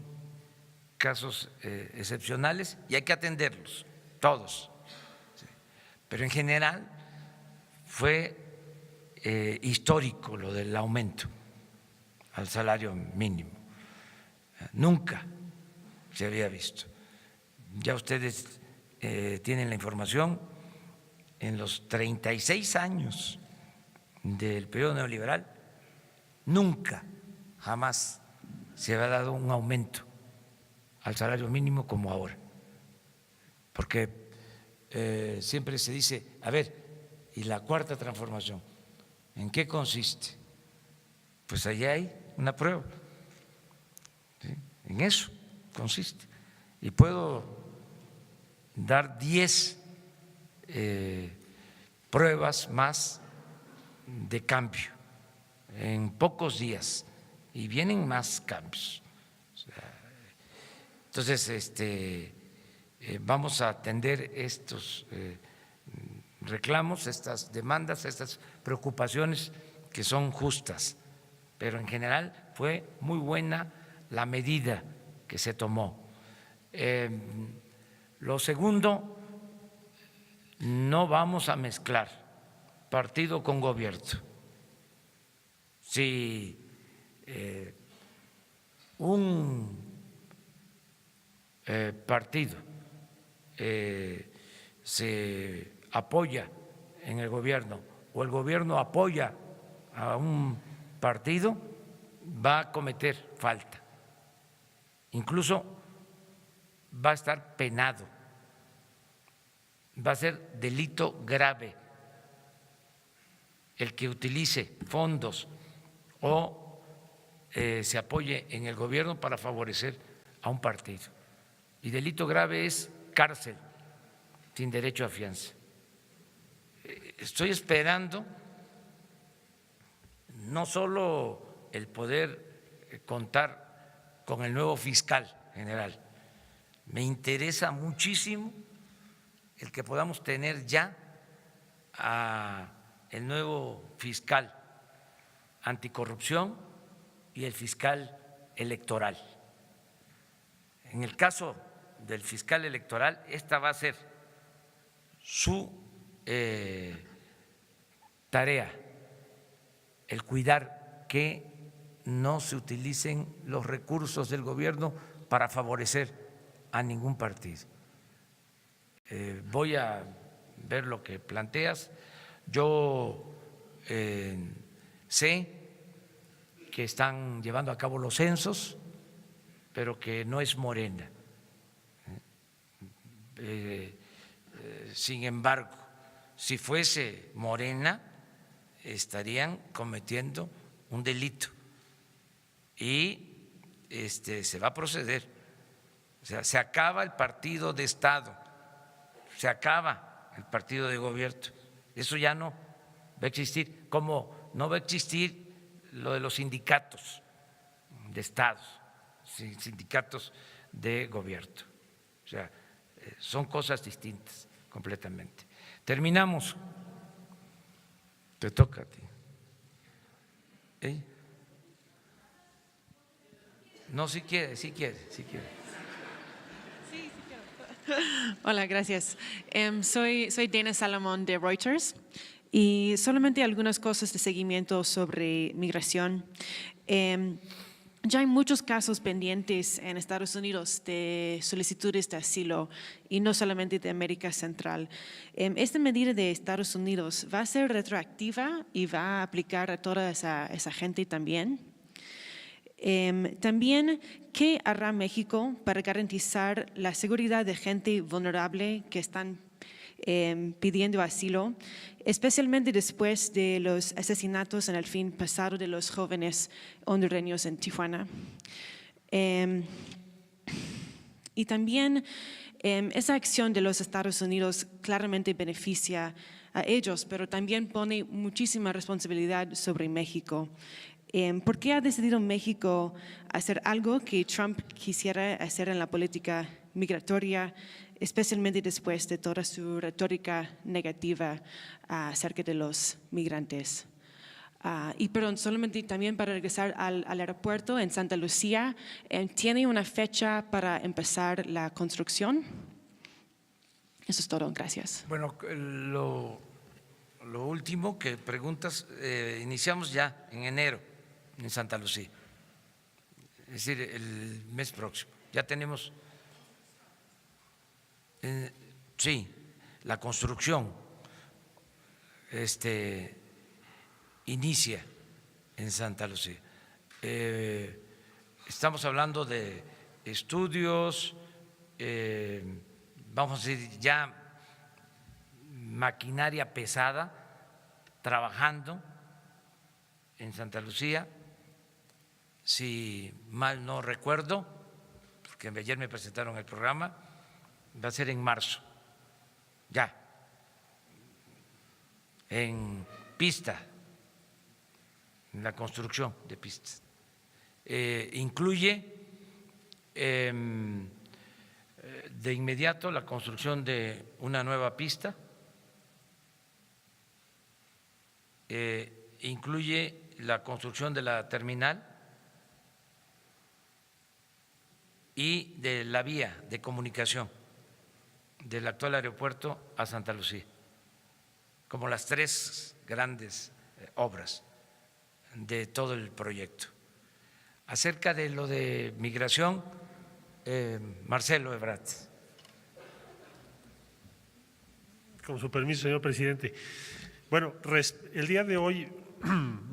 casos excepcionales y hay que atenderlos, todos. ¿Sí? Pero en general fue histórico lo del aumento al salario mínimo. Nunca se había visto. Ya ustedes tienen la información, en los 36 años del periodo neoliberal, nunca, jamás se había dado un aumento al salario mínimo como ahora. Porque siempre se dice, a ver, ¿y la cuarta transformación? ¿En qué consiste? Pues allá hay una prueba. ¿Sí? En eso consiste. Y puedo dar 10 pruebas más de cambio en pocos días y vienen más cambios. O sea, entonces, vamos a atender estos reclamos, estas demandas, estas preocupaciones que son justas, pero en general fue muy buena la medida que se tomó. Lo segundo, no vamos a mezclar partido con gobierno. Si un partido se apoya en el gobierno o el gobierno apoya a un partido, va a cometer falta. Incluso va a estar penado, va a ser delito grave el que utilice fondos o se apoye en el gobierno para favorecer a un partido. Y delito grave es cárcel sin derecho a fianza. Estoy esperando no solo el poder contar con el nuevo fiscal general, me interesa muchísimo el que podamos tener ya a el nuevo fiscal anticorrupción y el fiscal electoral. En el caso del fiscal electoral, esta va a ser su tarea, el cuidar que no se utilicen los recursos del gobierno para favorecer a ningún partido. Voy a ver lo que planteas. Yo sé que están llevando a cabo los censos, pero que no es Morena. Sin embargo, si fuese Morena, estarían cometiendo un delito y se va a proceder. O sea, se acaba el partido de Estado, se acaba el partido de gobierno. Eso ya no va a existir, como no va a existir lo de los sindicatos de estados. sindicatos de gobierno. O sea, son cosas distintas completamente. Terminamos. Te toca a ti. No, si quiere. Hola, gracias. Soy Dana Salomón de Reuters y solamente algunas cosas de seguimiento sobre migración. Ya hay muchos casos pendientes en Estados Unidos de solicitudes de asilo y no solamente de América Central. Esta medida de Estados Unidos va a ser retroactiva y va a aplicar a toda esa gente también. También, ¿qué hará México para garantizar la seguridad de gente vulnerable que están pidiendo asilo, especialmente después de los asesinatos en el fin pasado de los jóvenes hondureños en Tijuana? Y también esa acción de los Estados Unidos claramente beneficia a ellos, pero también pone muchísima responsabilidad sobre México. ¿Por qué ha decidido México hacer algo que Trump quisiera hacer en la política migratoria, especialmente después de toda su retórica negativa acerca de los migrantes? Y perdón, solamente también para regresar al aeropuerto en Santa Lucía, ¿tiene una fecha para empezar la construcción? Eso es todo, gracias. Bueno, lo último que preguntas, iniciamos ya en enero en Santa Lucía, es decir, el mes próximo. Ya tenemos, sí, la construcción inicia en Santa Lucía. Estamos hablando de estudios, vamos a decir ya maquinaria pesada trabajando en Santa Lucía. Si mal no recuerdo, porque ayer me presentaron el programa, va a ser en marzo, ya, en pista, en la construcción de pistas. Incluye de inmediato la construcción de una nueva pista, incluye la construcción de la terminal y de la vía de comunicación del actual aeropuerto a Santa Lucía, como las tres grandes obras de todo el proyecto. Acerca de lo de migración, Marcelo Ebrard. Con su permiso, señor presidente. Bueno, el día de hoy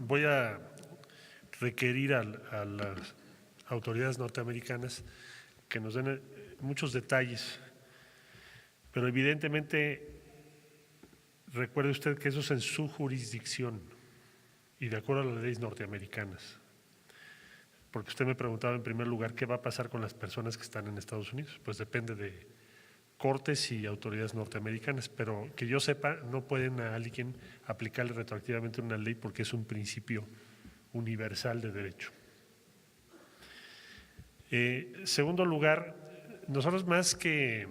voy a requerir a las autoridades norteamericanas que nos den muchos detalles, pero evidentemente recuerde usted que eso es en su jurisdicción y de acuerdo a las leyes norteamericanas, porque usted me preguntaba en primer lugar qué va a pasar con las personas que están en Estados Unidos. Pues depende de cortes y autoridades norteamericanas, pero que yo sepa no pueden a alguien aplicarle retroactivamente una ley porque es un principio universal de derecho. Segundo lugar, nosotros más que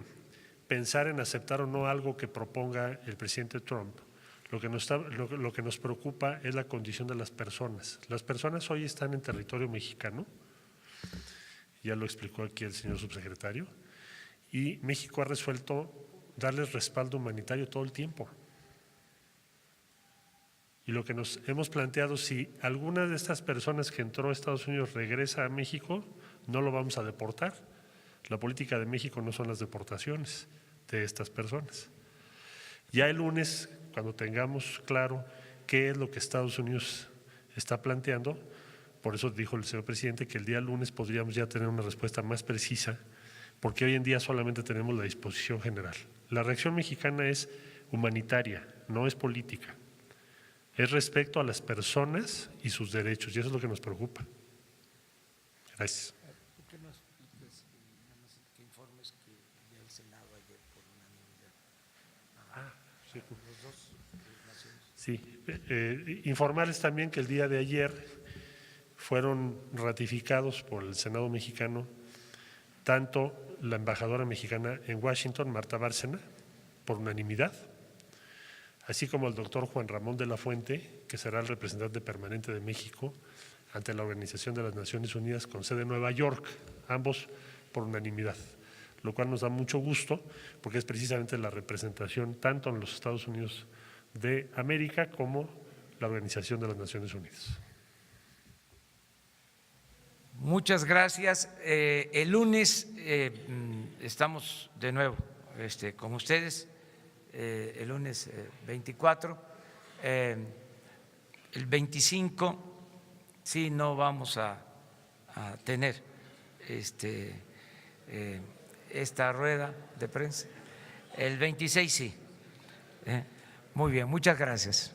pensar en aceptar o no algo que proponga el presidente Trump, lo que nos preocupa es la condición de las personas. Las personas hoy están en territorio mexicano, ya lo explicó aquí el señor subsecretario, y México ha resuelto darles respaldo humanitario todo el tiempo. Y lo que nos hemos planteado, si alguna de estas personas que entró a Estados Unidos regresa a México, no lo vamos a deportar. La política de México no son las deportaciones de estas personas. Ya el lunes, cuando tengamos claro qué es lo que Estados Unidos está planteando, por eso dijo el señor presidente que el día lunes podríamos ya tener una respuesta más precisa, porque hoy en día solamente tenemos la disposición general. La reacción mexicana es humanitaria, no es política. Es respecto a las personas y sus derechos, y eso es lo que nos preocupa. Gracias. Sí, informarles también que el día de ayer fueron ratificados por el Senado mexicano, tanto la embajadora mexicana en Washington, Marta Bárcena, por unanimidad, así como el doctor Juan Ramón de la Fuente, que será el representante permanente de México ante la Organización de las Naciones Unidas con sede en Nueva York, ambos por unanimidad, lo cual nos da mucho gusto porque es precisamente la representación tanto en los Estados Unidos de América como la Organización de las Naciones Unidas. Muchas gracias. El lunes estamos de nuevo con ustedes, el lunes 24. El 25 sí no vamos a tener esta rueda de prensa. El 26 sí. Muy bien, muchas gracias.